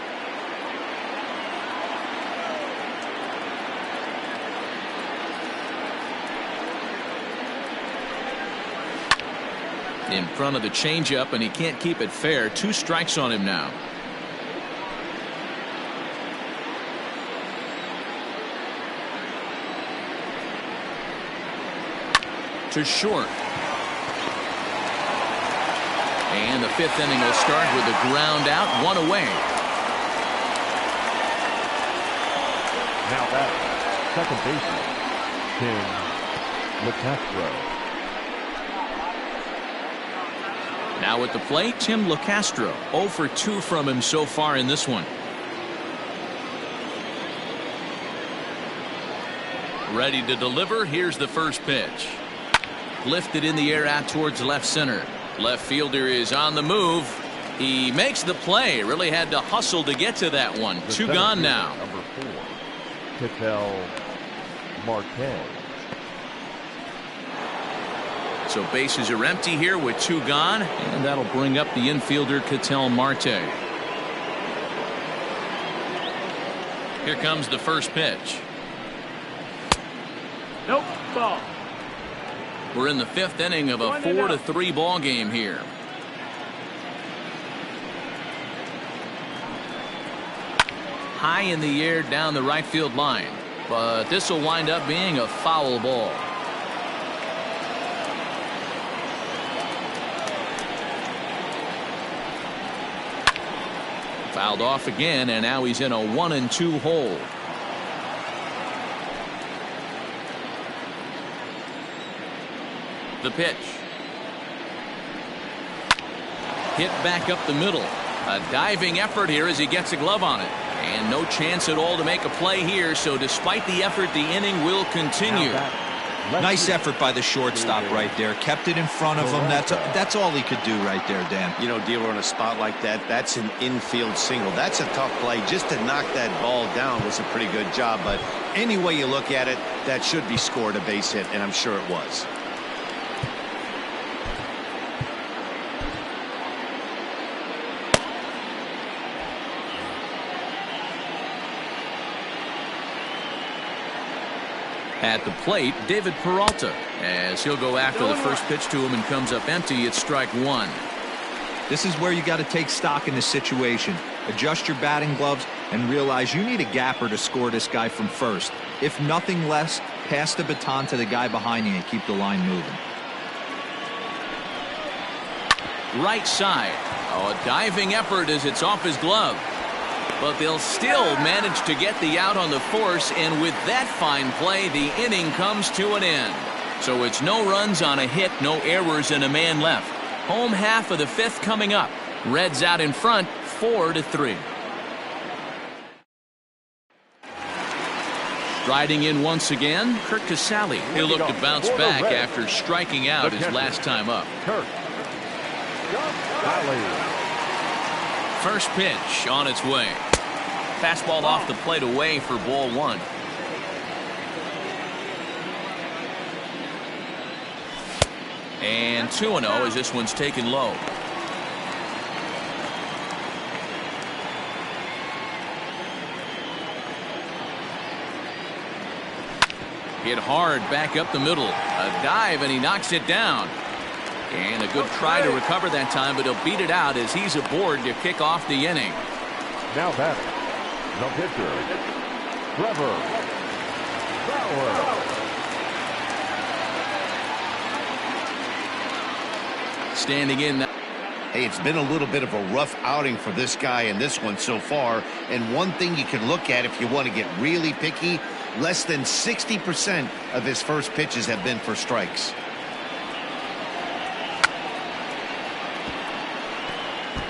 A: In front of the changeup, and he can't keep it fair. 2 strikes on him now. To short. And the fifth inning will start with a ground out, one away.
C: Now that's second baseman, Tim LeCastro.
A: Now at the plate, Tim LeCastro. 0 for 2 from him so far in this one. Ready to deliver. Here's the first pitch. Lifted in the air out towards left center. Left fielder is on the move. He makes the play. Really had to hustle to get to that one.
C: The
A: 2 gone now.
C: Number 4, Ketel Marte.
A: So bases are empty here with 2 gone, and that'll bring up the infielder Ketel Marte. Here comes the first pitch.
E: Nope, ball.
A: We're in the 5th inning of a 4-3 ball game here. High in the air down the right field line, but this will wind up being a foul ball. Fouled off again, and now he's in a 1-2 hole. The pitch. Hit back up the middle. A diving effort here as he gets a glove on it. And no chance at all to make a play here, so despite the effort, the inning will continue.
D: Nice effort by the shortstop right there. Kept it in front of him. That's all he could do right there, Dan.
B: You know, dealer, in a spot like that, that's an infield single. That's a tough play. Just to knock that ball down was a pretty good job. But any way you look at it, that should be scored a base hit, and I'm sure it was.
A: At the plate, David Peralta, as he'll go after the first pitch to him and comes up empty. It's strike 1.
D: This is where you got to take stock in the situation. Adjust your batting gloves and realize you need a gapper to score this guy from first. If nothing less, pass the baton to the guy behind you and keep the line moving.
A: Right side. Oh, a diving effort as it's off his glove. But they'll still manage to get the out on the force, and with that fine play, the inning comes to an end. So it's no runs on a hit, no errors, and a man left. Home half of the 5th coming up. Reds out in front, 4-3. Riding in once again, Kurt Casale. He'll look to bounce back after striking out his last time up. First pitch on its way. Fastball off the plate away for ball 1. And 2-0 as this one's taken low. Hit hard back up the middle. A dive and he knocks it down. And a good try to recover that time, but he'll beat it out as he's aboard to kick off the inning.
C: Now batting, the pitcher, Trevor Bauer.
A: Standing in now.
B: Hey, it's been a little bit of a rough outing for this guy in this one so far. And one thing you can look at if you want to get really picky, less than 60% of his first pitches have been for strikes.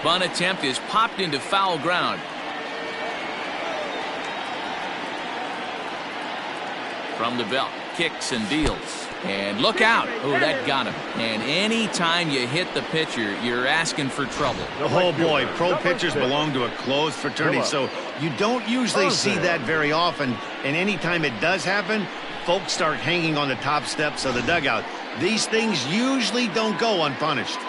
A: Bunt attempt is popped into foul ground. From the belt, kicks and deals. And look out. Oh, that got him. And any time you hit the pitcher, you're asking for trouble.
B: Oh, boy. Pro pitchers belong to a closed fraternity, so you don't usually see that very often. And anytime it does happen, folks start hanging on the top steps of the dugout. These things usually don't go unpunished.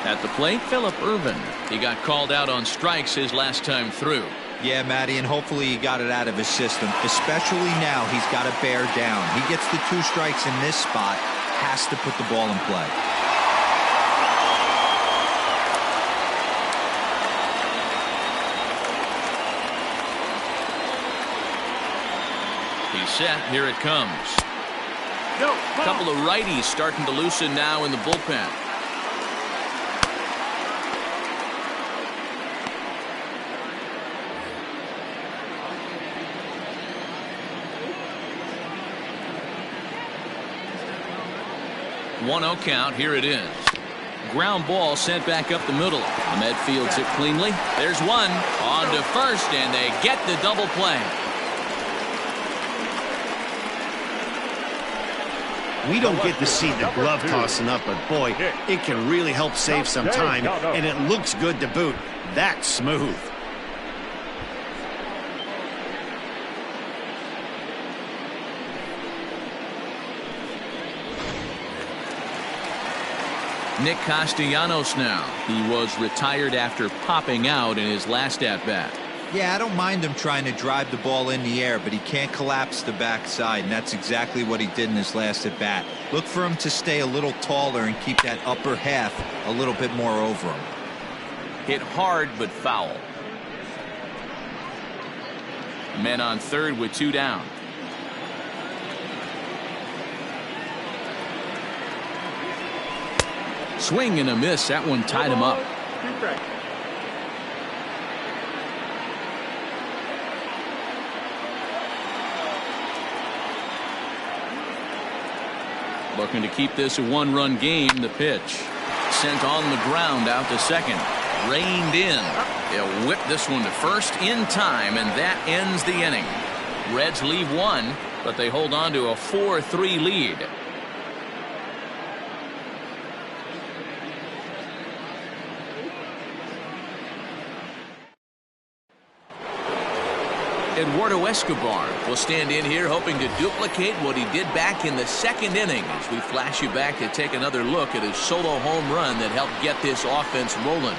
A: At the plate, Phillip Ervin. He got called out on strikes his last time through.
D: Yeah, Matty, and hopefully he got it out of his system. Especially now, he's got to bear down. He gets the 2 strikes in this spot, has to put the ball in play.
A: He's set. Here it comes. A couple of righties starting to loosen now in the bullpen. 1-0 count. Here it is. Ground ball sent back up the middle. Ahmed fields it cleanly. There's one on to first, and they get the double play.
B: We don't get to see the glove tossing up, but boy, it can really help save some time, and it looks good to boot. That's smooth.
A: Nick Castellanos now. He was retired after popping out in his last at-bat.
D: Yeah, I don't mind him trying to drive the ball in the air, but he can't collapse the backside, and that's exactly what he did in his last at-bat. Look for him to stay a little taller and keep that upper half a little bit more over him.
A: Hit hard but foul. Men on third with 2 down. Swing and a miss. That one tied him up. Looking to keep this a 1-run game. The pitch sent on the ground out to second. Reined in. They'll whip this one to first in time, and that ends the inning. Reds leave 1, but they hold on to a 4-3 lead. Eduardo Escobar will stand in here hoping to duplicate what he did back in the second inning as we flash you back to take another look at his solo home run that helped get this offense rolling.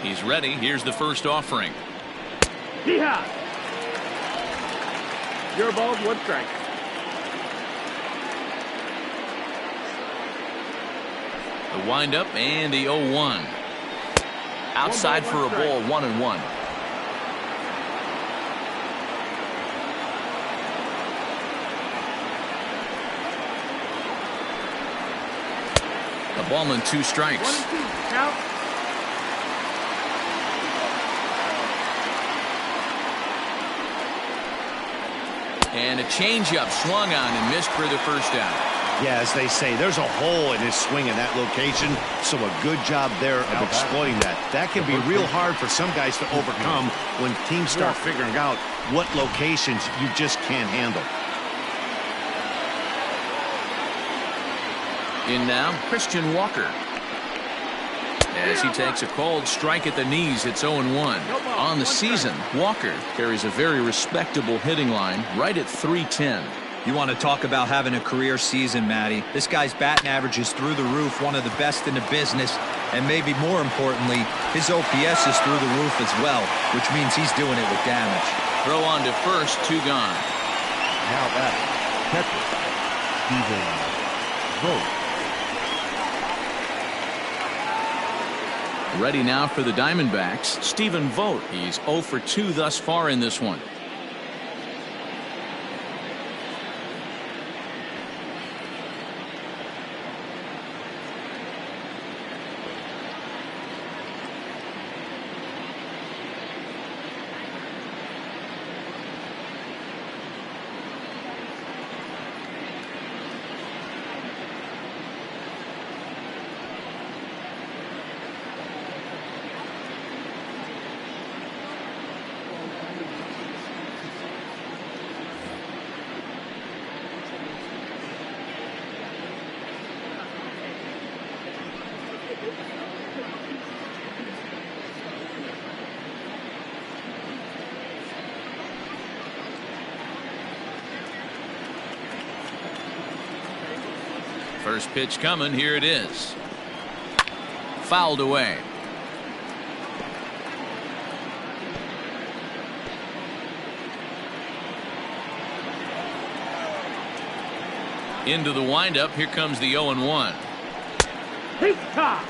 A: He's ready. Here's the first offering.
E: Yeehaw! Your ball, 1 strike.
A: The windup and the 0-1. Outside for a ball, 1-1. A ball and 2 strikes.
E: 1-2. Count.
A: And a changeup swung on and missed for the first down.
B: Yeah, as they say, there's a hole in his swing in that location, so a good job there of exploiting that. That can be real hard for some guys to overcome when teams start figuring out what locations you just can't handle.
A: In now, Christian Walker. As he takes a called strike at the knees, it's 0-1. On the season, Walker carries a very respectable hitting line, right at .310.
D: You want to talk about having a career season, Matty. This guy's batting average is through the roof, one of the best in the business, and maybe more importantly, his OPS is through the roof as well, which means he's doing it with damage.
A: Throw on to first, 2 gone.
C: Now back, catcher, Steven Vogt.
A: Ready now for the Diamondbacks, Stephen Vogt. He's 0 for 2 thus far in this one. First pitch coming. Here it is. Fouled away. Into the windup. Here comes the 0-1.
E: He's top.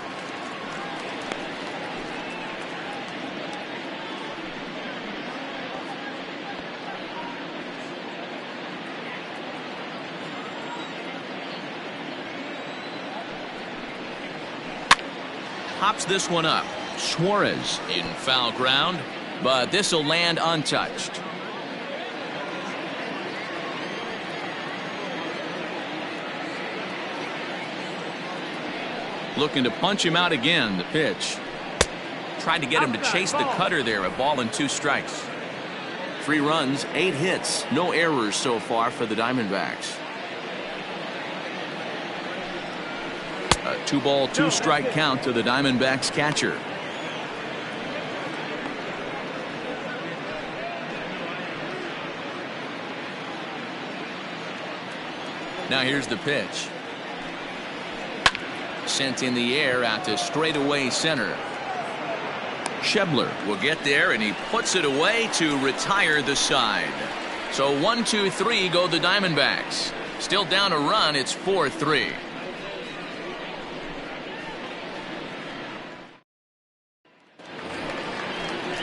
A: Pops this one up. Suarez in foul ground, but this will land untouched. Looking to punch him out again. The pitch. Tried to get him to chase the cutter there. A ball and 2 strikes. 3 runs, 8 hits. No errors so far for the Diamondbacks. A 2-ball, 2-strike count to the Diamondbacks catcher. Now here's the pitch. Sent in the air out to straightaway center. Schebler will get there, and he puts it away to retire the side. So 1-2-3 go the Diamondbacks. Still down a run. It's 4-3.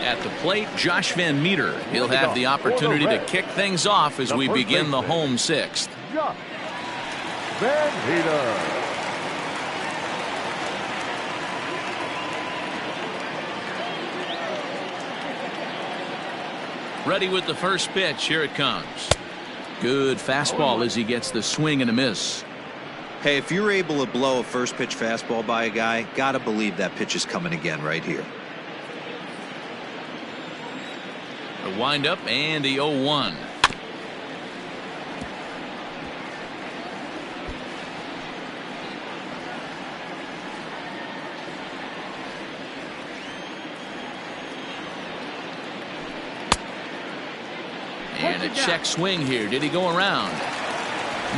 A: At the plate, Josh Van Meter. He'll have the opportunity to kick things off as we begin the home 6th.
C: Josh Van Meter.
A: Ready with the first pitch. Here it comes. Good fastball as he gets the swing and a miss.
D: Hey, if you're able to blow a first pitch fastball by a guy, gotta believe that pitch is coming again right here.
A: The windup and the 0-1. And a check swing here. Did he go around?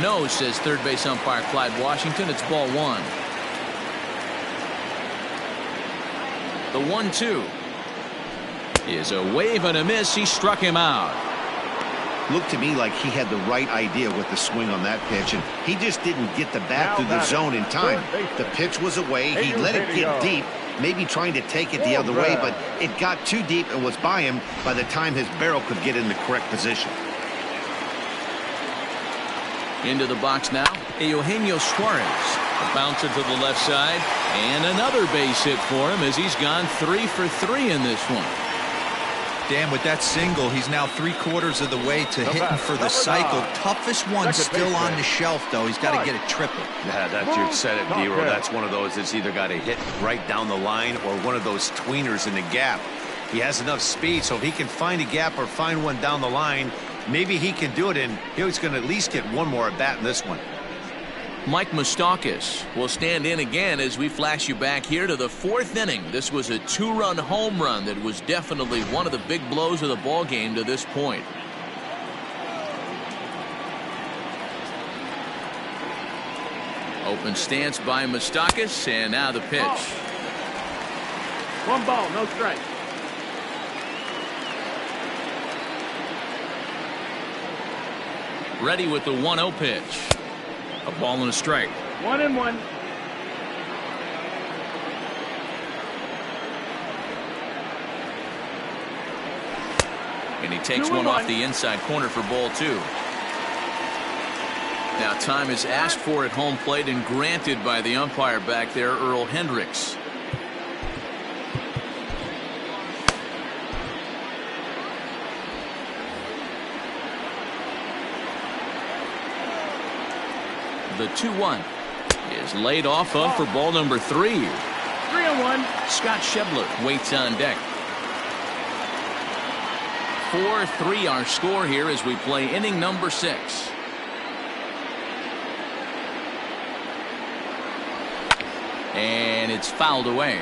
A: No, says third base umpire Clyde Washington. It's ball 1. The 1-2 is a wave and a miss. He struck him out.
B: Looked to me like he had the right idea with the swing on that pitch, and he just didn't get the bat through the zone in time. The pitch was away. He let it get deep, maybe trying to take it the other way, but it got too deep and was by him by the time his barrel could get in the correct position.
A: Into the box now, Eugenio Suarez. A bouncer to the left side, and another base hit for him as he's gone 3 for 3 in this one.
D: Dan, with that single, he's now 3/4 of the way to hitting for the cycle. Toughest one still on the shelf, though. He's got to get it triple.
H: Yeah, that's you said it, D-Roll. That's one of those that's either got to hit right down the line or one of those tweeners in the gap. He has enough speed, so if he can find a gap or find one down the line, maybe he can do it, and he's going to at least get one more at bat in this one.
A: Mike Moustakas will stand in again as we flash you back here to the 4th inning. This was a 2-run home run that was definitely one of the big blows of the ball game to this point. Open stance by Moustakas, and now the pitch.
E: 1 ball, no strike.
A: Ready with the 1-0 pitch. A ball and a strike.
E: 1-1.
A: And he takes one off the inside corner for ball 2. Now time is asked for at home plate and granted by the umpire back there, Earl Hendricks. The 2-1 is laid off of for ball number 3.
E: 3-1.
A: Scott Schebler waits on deck. 4-3 our score here as we play inning number 6. And it's fouled away.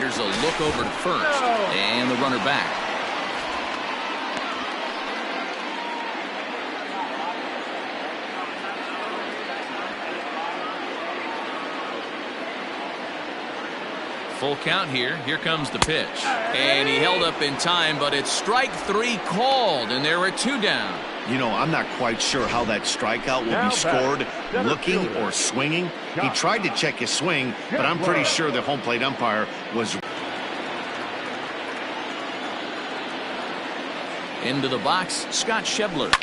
A: Here's a look over to first, and the runner back. Full count here. Here comes the pitch. And he held up in time, but it's strike 3 called, and there are 2 down.
B: You know, I'm not quite sure how that strikeout will be scored, looking or swinging. He tried to check his swing, but I'm pretty sure the home plate umpire was.
A: Into the box, Scott Schebler.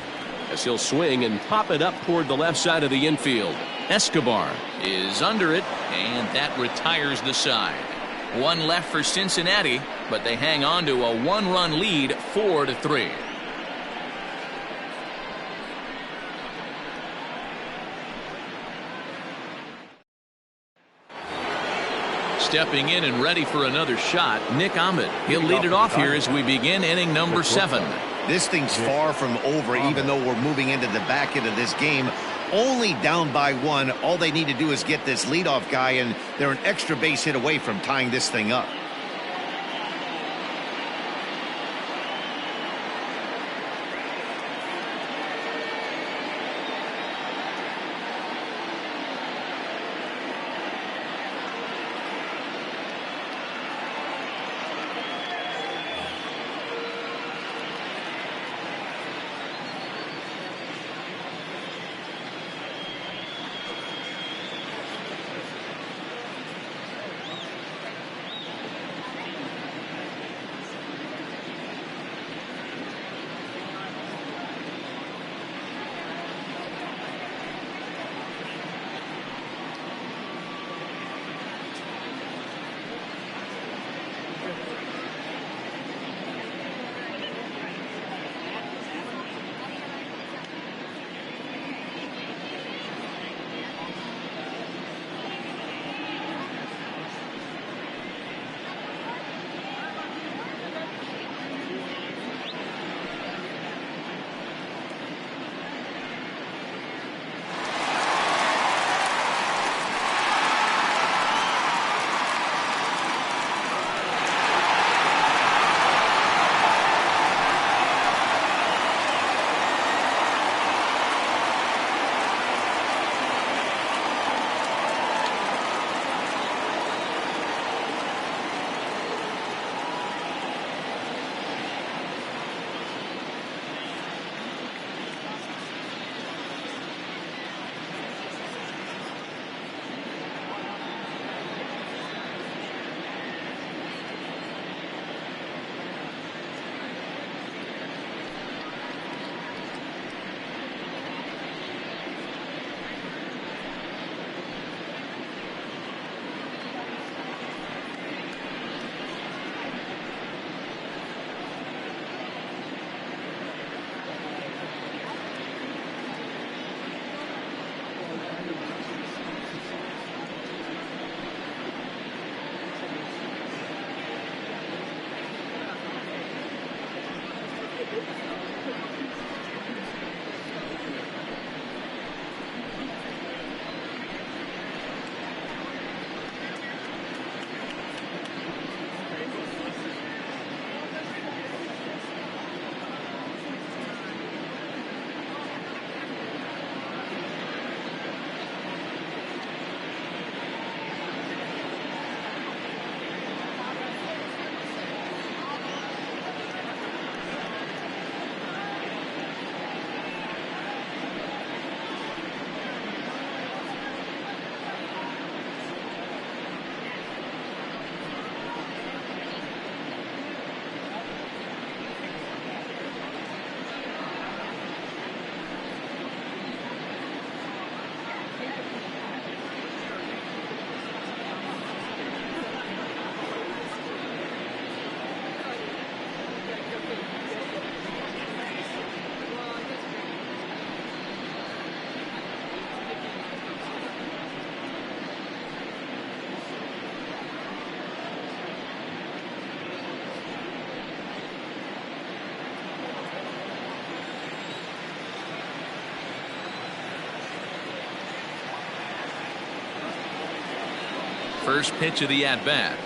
G: As he'll swing and pop it up toward the left side of the infield.
A: Escobar is under it, and that retires the side. 1 left for Cincinnati, but they hang on to a 1-run lead, 4-3. Stepping in and ready for another shot, Nick Ahmed. He'll lead it off here as we begin inning number 7.
B: This thing's far from over, even though we're moving into the back end of this game. Only down by 1. All they need to do is get this leadoff guy, and they're an extra base hit away from tying this thing up.
A: First pitch of the at-bat.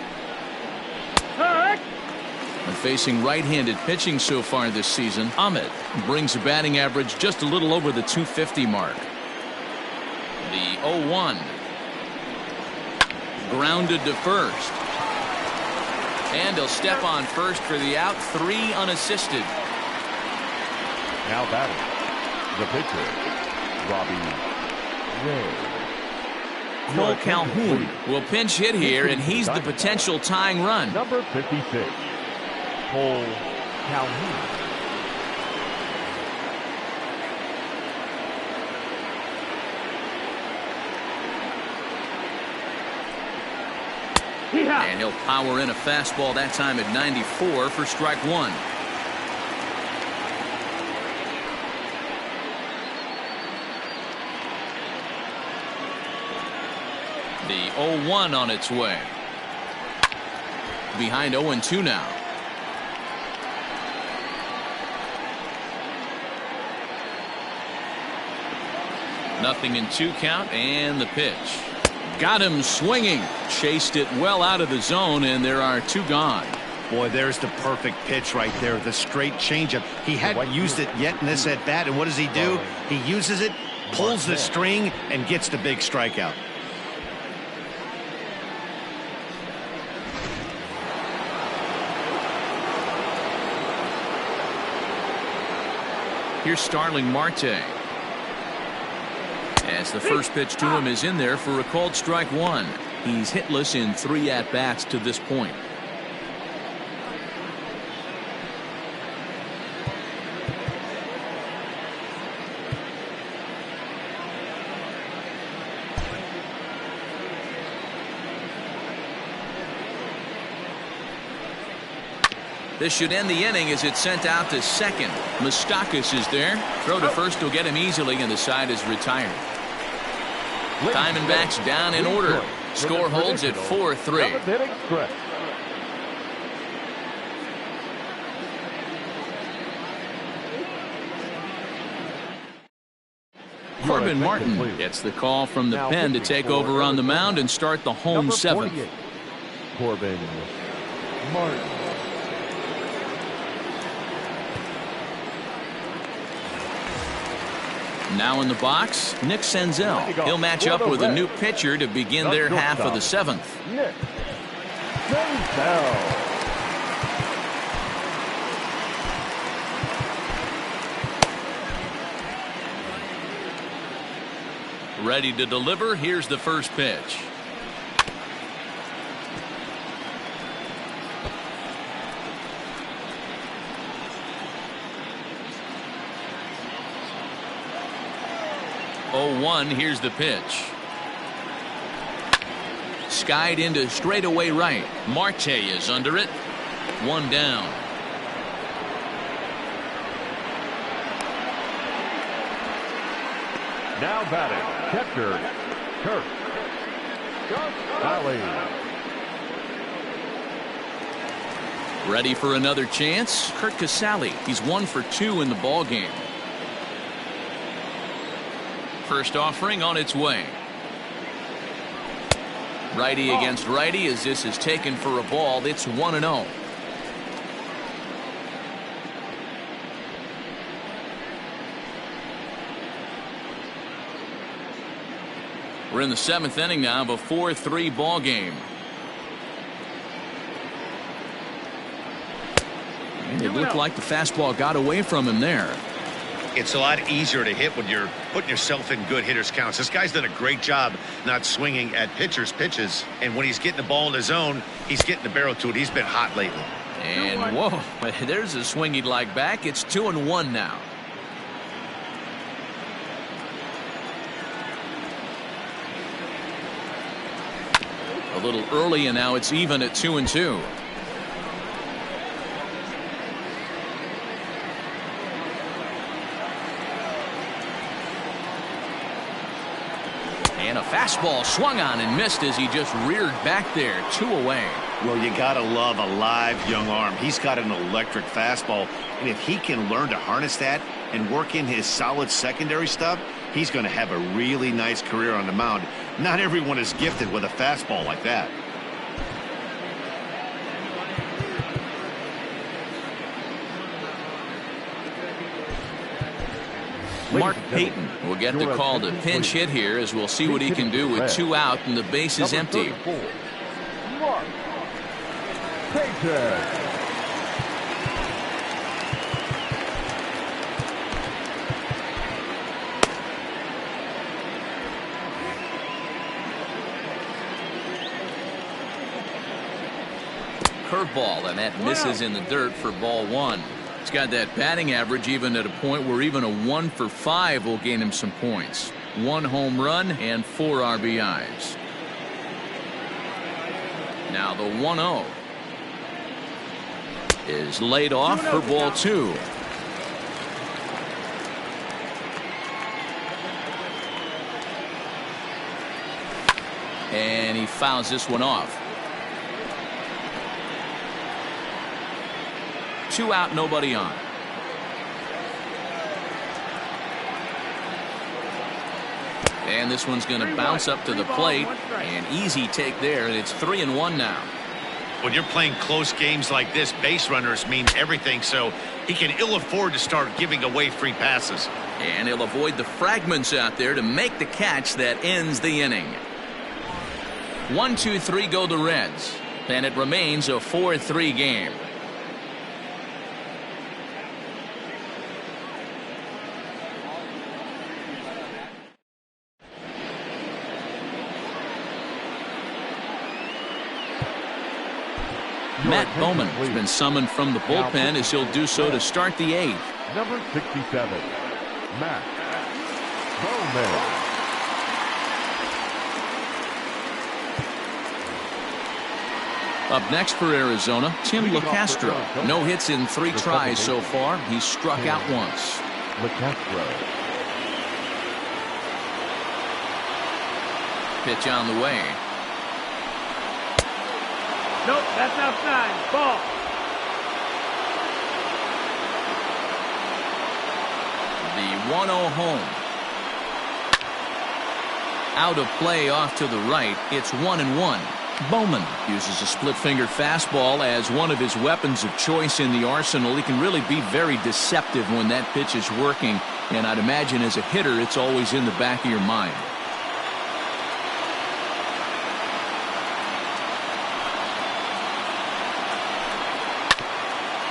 A: facing right-handed pitching so far this season. Ahmed brings a batting average just a little over the 250 mark. The 0-1. Grounded to first. And he'll step on first for the out. 3 unassisted.
C: Now batting, the pitcher, Robbie Ray.
A: Cole Calhoun will pinch hit here, and he's the potential tying run.
C: Number 56, Cole Calhoun.
A: And he'll power in a fastball that time at 94 for strike 1. The 0-1 on its way. Behind 0-2 now. Nothing in 2 count, and the pitch. Got him swinging. Chased it well out of the zone, and there are 2 gone.
B: Boy, there's the perfect pitch right there. The straight changeup. He hadn't used it yet in this at-bat, and what does he do? He uses it, pulls the string, and gets the big strikeout.
A: Here's Starling Marte. As the first pitch to him is in there for a called strike 1. He's hitless in 3 at-bats to this point. This should end the inning as it's sent out to second. Moustakas is there. Throw to first will get him easily, and the side is retired. Diamondbacks down in order. Score holds at 4-3. Corbin Martin gets the call from the pen to take over on the mound and start the home 7th.
C: Corbin Martin.
A: Now in the box, Nick Senzel. He'll match up with a new pitcher to begin their half of the 7th.
C: Nick Senzel.
A: Ready to deliver. Here's the first pitch. Here's the pitch. Skied into straightaway right. Marte is under it. 1 down.
C: Now batting, catcher, Kurt Casale.
A: Ready for another chance? Kurt Casale. He's 1 for 2 in the ball game. First offering on its way. Righty against righty as this is taken for a ball. It's 1-0. We're in the 7th inning now of a 4-3 ball game. And it looked like the fastball got away from him there.
B: It's a lot easier to hit when you're putting yourself in good hitters' counts. This guy's done a great job not swinging at pitchers' pitches. And when he's getting the ball in his zone, he's getting the barrel to it. He's been hot lately.
A: And whoa, there's a swing he'd like back. It's 2-1 now. A little early, and now it's even at 2-2. And a fastball swung on and missed as he just reared back there. 2 away.
B: Well, you gotta love a live young arm. He's got an electric fastball, and if he can learn to harness that and work in his solid secondary stuff, he's going to have a really nice career on the mound. Not everyone is gifted with a fastball like that.
A: Mark Payton will get the call to pinch hit here, as we'll see what he can do with 2 out and the base is empty.
C: Mark Payton.
A: Curveball, and that misses in the dirt for ball 1. He's got that batting average even at a point where even a 1 for 5 will gain him some points. 1 home run and 4 RBIs. Now the 1-0 is laid off for ball 2. And he fouls this one off. 2 out, nobody on. And this one's going to bounce up to the plate. An easy take there, and it's 3-1 now.
B: When you're playing close games like this, base runners mean everything, so he can ill afford to start giving away free passes.
A: And he'll avoid the fragments out there to make the catch that ends the inning. 1-2-3 go the Reds, and it remains a 4-3 game. Matt Bowman has been summoned from the bullpen, as he'll do so to start the 8th.
C: Number 67, Matt Bowman.
A: Up next for Arizona, Tim LeCastro. No hits in 3 tries so far. He's struck out once.
C: LeCastro.
A: Pitch on the way.
E: Nope, that's outside. Ball.
A: The 1-0 home. Out of play off to the right. It's 1-1. Bowman uses a split-finger fastball as one of his weapons of choice in the arsenal. He can really be very deceptive when that pitch is working, and I'd imagine as a hitter it's always in the back of your mind.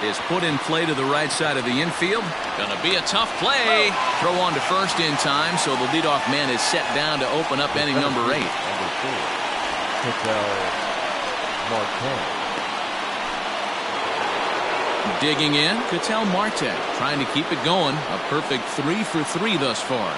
A: Is put in play to the right side of the infield. Gonna be a tough play. Throw on to first in time, so the leadoff man is set down to open up inning number 8.
C: Number 4, Marte.
A: Digging in, Ketel Marte, trying to keep it going. A perfect 3 for 3 thus far.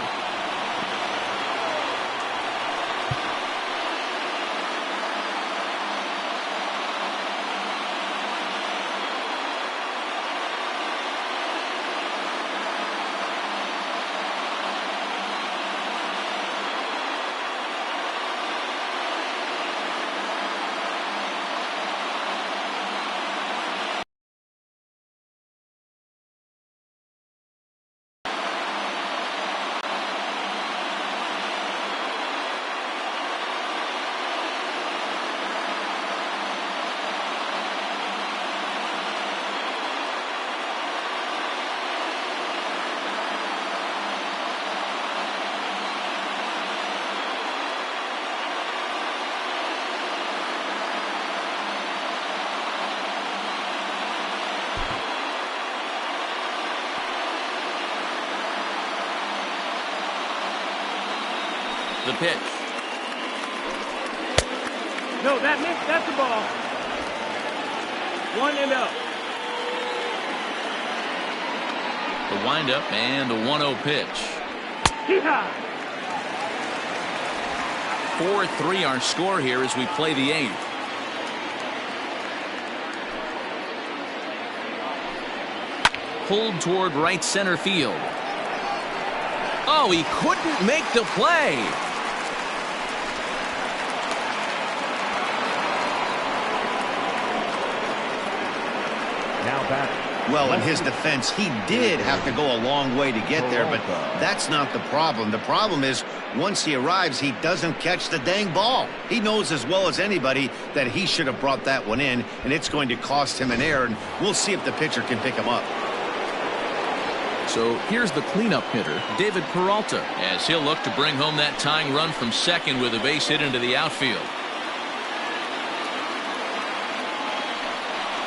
A: The pitch.
E: No, that's the ball. 1-0.
A: The windup and the 1-0 pitch.
E: Yeehaw!
A: 4-3 our score here as we play the 8th. Pulled toward right center field. Oh, he couldn't make the play.
C: Now back.
B: Well, in his defense, he did have to go a long way to get there, but that's not the problem. The problem is, once he arrives, he doesn't catch the dang ball. He knows as well as anybody that he should have brought that one in, and it's going to cost him an error, and we'll see if the pitcher can pick him up.
A: So here's the cleanup hitter, David Peralta, as he'll look to bring home that tying run from second with a base hit into the outfield.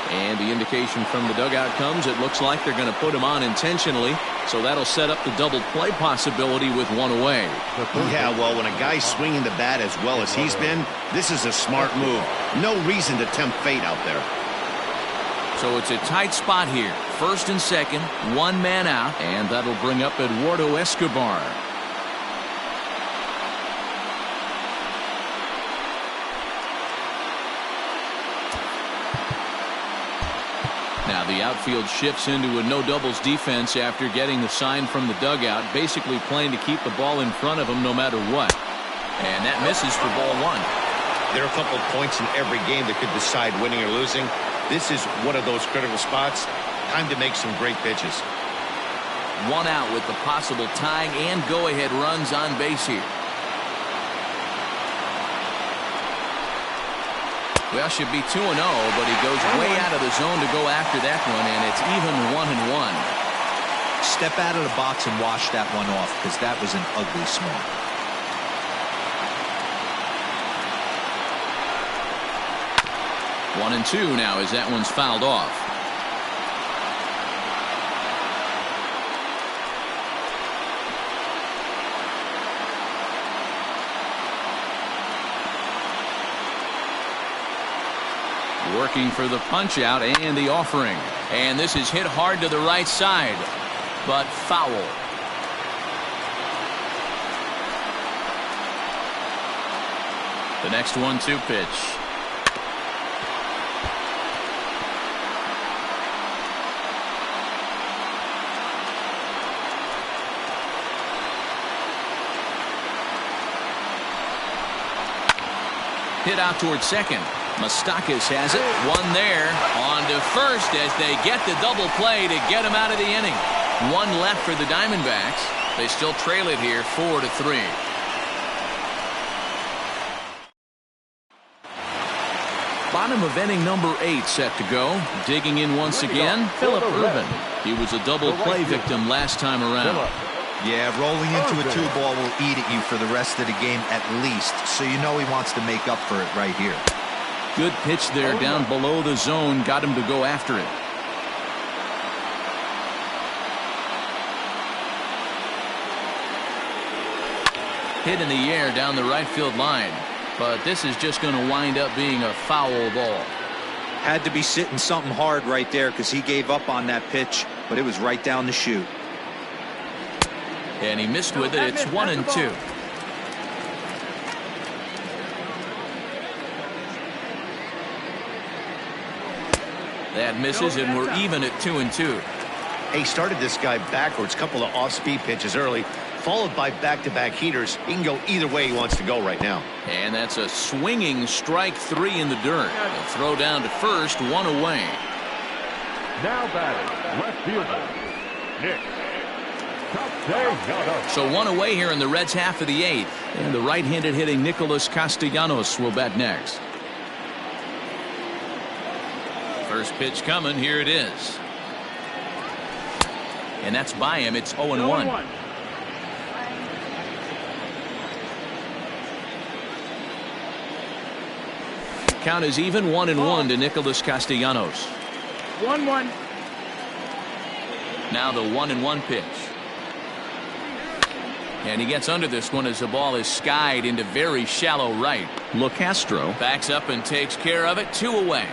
A: And the indication from the dugout comes, it looks like they're going to put him on intentionally. So that'll set up the double play possibility with one away.
B: Yeah, well, when a guy's swinging the bat as well as he's been, this is a smart move. No reason to tempt fate out there.
A: So it's a tight spot here. First and second, one man out, and that'll bring up Eduardo Escobar. Now the outfield shifts into a no doubles defense after getting the sign from the dugout, basically playing to keep the ball in front of him no matter what. And that misses for ball one.
B: There are a couple of points in every game that could decide winning or losing. This is one of those critical spots. Time to make some great pitches.
A: One out with the possible tying and go-ahead runs on base here. Well, should be 2-0, but he goes way out of the zone to go after that one, and it's even 1-1.
D: Step out of the box and wash that one off, because that was an ugly swing.
A: One and two now as that one's fouled off. Working for the punch out and the offering. And this is hit hard to the right side, but foul. The next 1-2 pitch. Hit out towards second. Mustakis has it. One there. On to first as they get the double play to get him out of the inning. One left for the Diamondbacks. They still trail it here 4-3. Bottom of inning number 8 set to go. Digging in once again, Phillip Ervin. He was a double play victim last time around.
D: Yeah, rolling into a 2-ball will eat at you for the rest of the game at least, so you know he wants to make up for it right here.
A: Good pitch there down below the zone, got him to go after it. Hit in the air down the right field line, but this is just going to wind up being a foul ball.
D: Had to be sitting something hard right there because he gave up on that pitch, but it was right down the chute.
A: And he missed with it. It's 1-2. That misses, and we're even at 2-2.
B: He started this guy backwards, couple of off-speed pitches early, followed by back-to-back heaters. He can go either way he wants to go right now.
A: And that's a swinging strike 3 in the dirt. A throw down to first, one away.
C: Now batting, left fielder, Nick.
A: So one away here in the Reds' half of the 8th. And the right-handed hitting Nicholas Castellanos will bat next. First pitch coming. Here it is. And that's by him. It's 0-1. Count is even 1-1 to Nicholas Castellanos.
E: 1-1.
A: Now the 1-1 pitch. And he gets under this one as the ball is skied into very shallow right. LeCastro backs up and takes care of it. 2 away.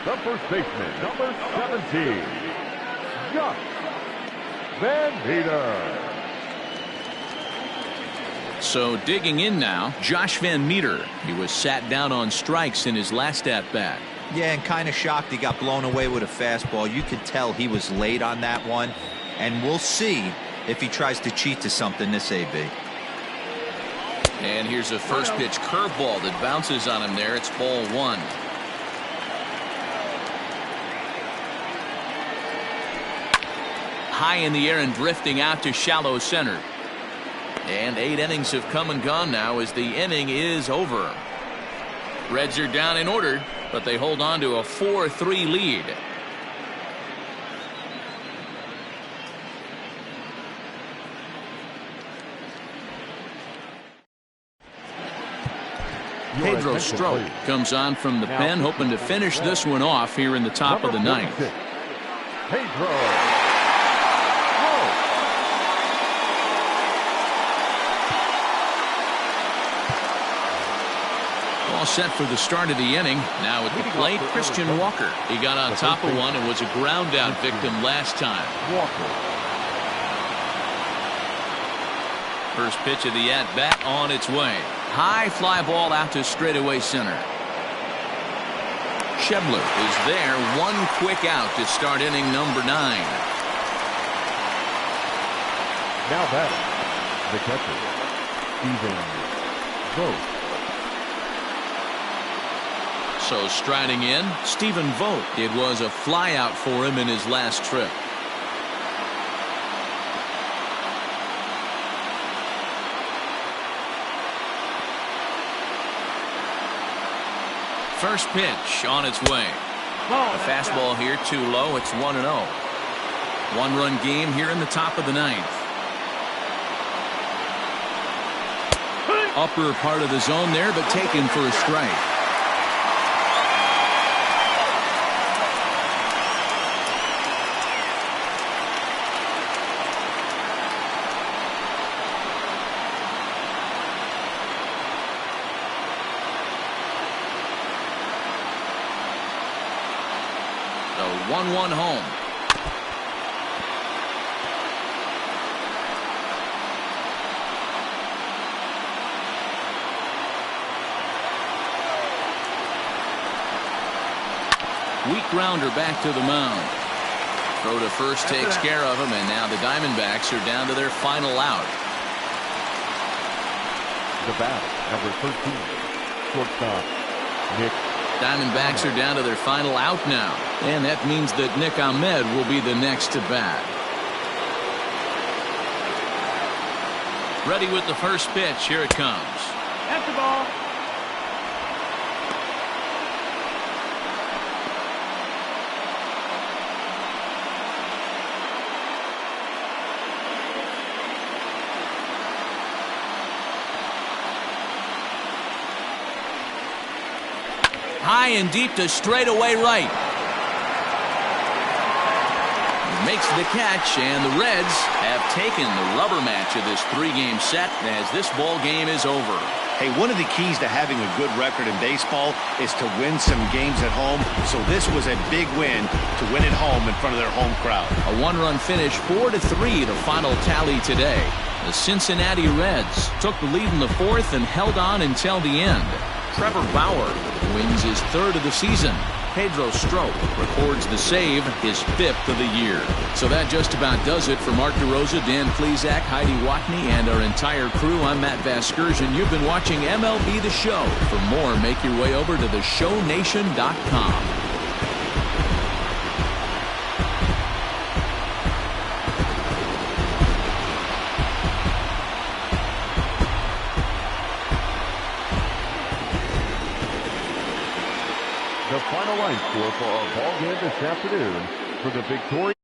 C: The first baseman, number 17, Josh Van Meter.
A: So digging in now, Josh Van Meter. He was sat down on strikes in his last at-bat.
D: Yeah, and kind of shocked he got blown away with a fastball. You could tell he was late on that one, and we'll see if he tries to cheat to something this AB.
A: And here's a first pitch curveball that bounces on him there. It's ball 1. High in the air and drifting out to shallow center. And 8 innings have come and gone now as the inning is over. Reds are down in order, but they hold on to a 4-3 lead. Pedro Strop comes on from the pen, hoping to finish this one off here in the top of the ninth.
C: Pedro.
A: All set for the start of the inning. Now at the plate, Christian Walker. He got on top of one and was a ground out victim last time. First pitch of the at-bat on its way. High fly ball out to straightaway center. Schebler is there. One quick out to start inning number 9.
C: Now batting, the catcher, Stephen Vogt.
A: So striding in, Stephen Vogt. It was a flyout for him in his last trip. First pitch on its way. A fastball here too low. It's 1-0. 1-run game here in the top of the ninth. Upper part of the zone there, but taken for a strike. So 1-1 home. Weak grounder back to the mound. Throw to first takes care of him, and now the Diamondbacks are down to their final out.
C: The bat, number 13, shortstop, Nick.
A: Diamondbacks are down to their final out now, and that means that Nick Ahmed will be the next to bat. Ready with the first pitch. Here it comes.
E: That's the ball.
A: High and deep to straightaway right. Makes the catch, and the Reds have taken the rubber match of this 3-game set as this ball game is over.
B: Hey, one of the keys to having a good record in baseball is to win some games at home. So this was a big win to win at home in front of their home crowd.
A: A 1-run finish, 4-3, the final tally today. The Cincinnati Reds took the lead in the 4th and held on until the end. Trevor Bauer wins his 3rd of the season. Pedro Strop records the save, his 5th of the year. So that just about does it for Mark DeRosa, Dan Plesac, Heidi Watney, and our entire crew. I'm Matt Vasgersian. You've been watching MLB The Show. For more, make your way over to theshownation.com.
C: The final line score for our ball game this afternoon for the victorious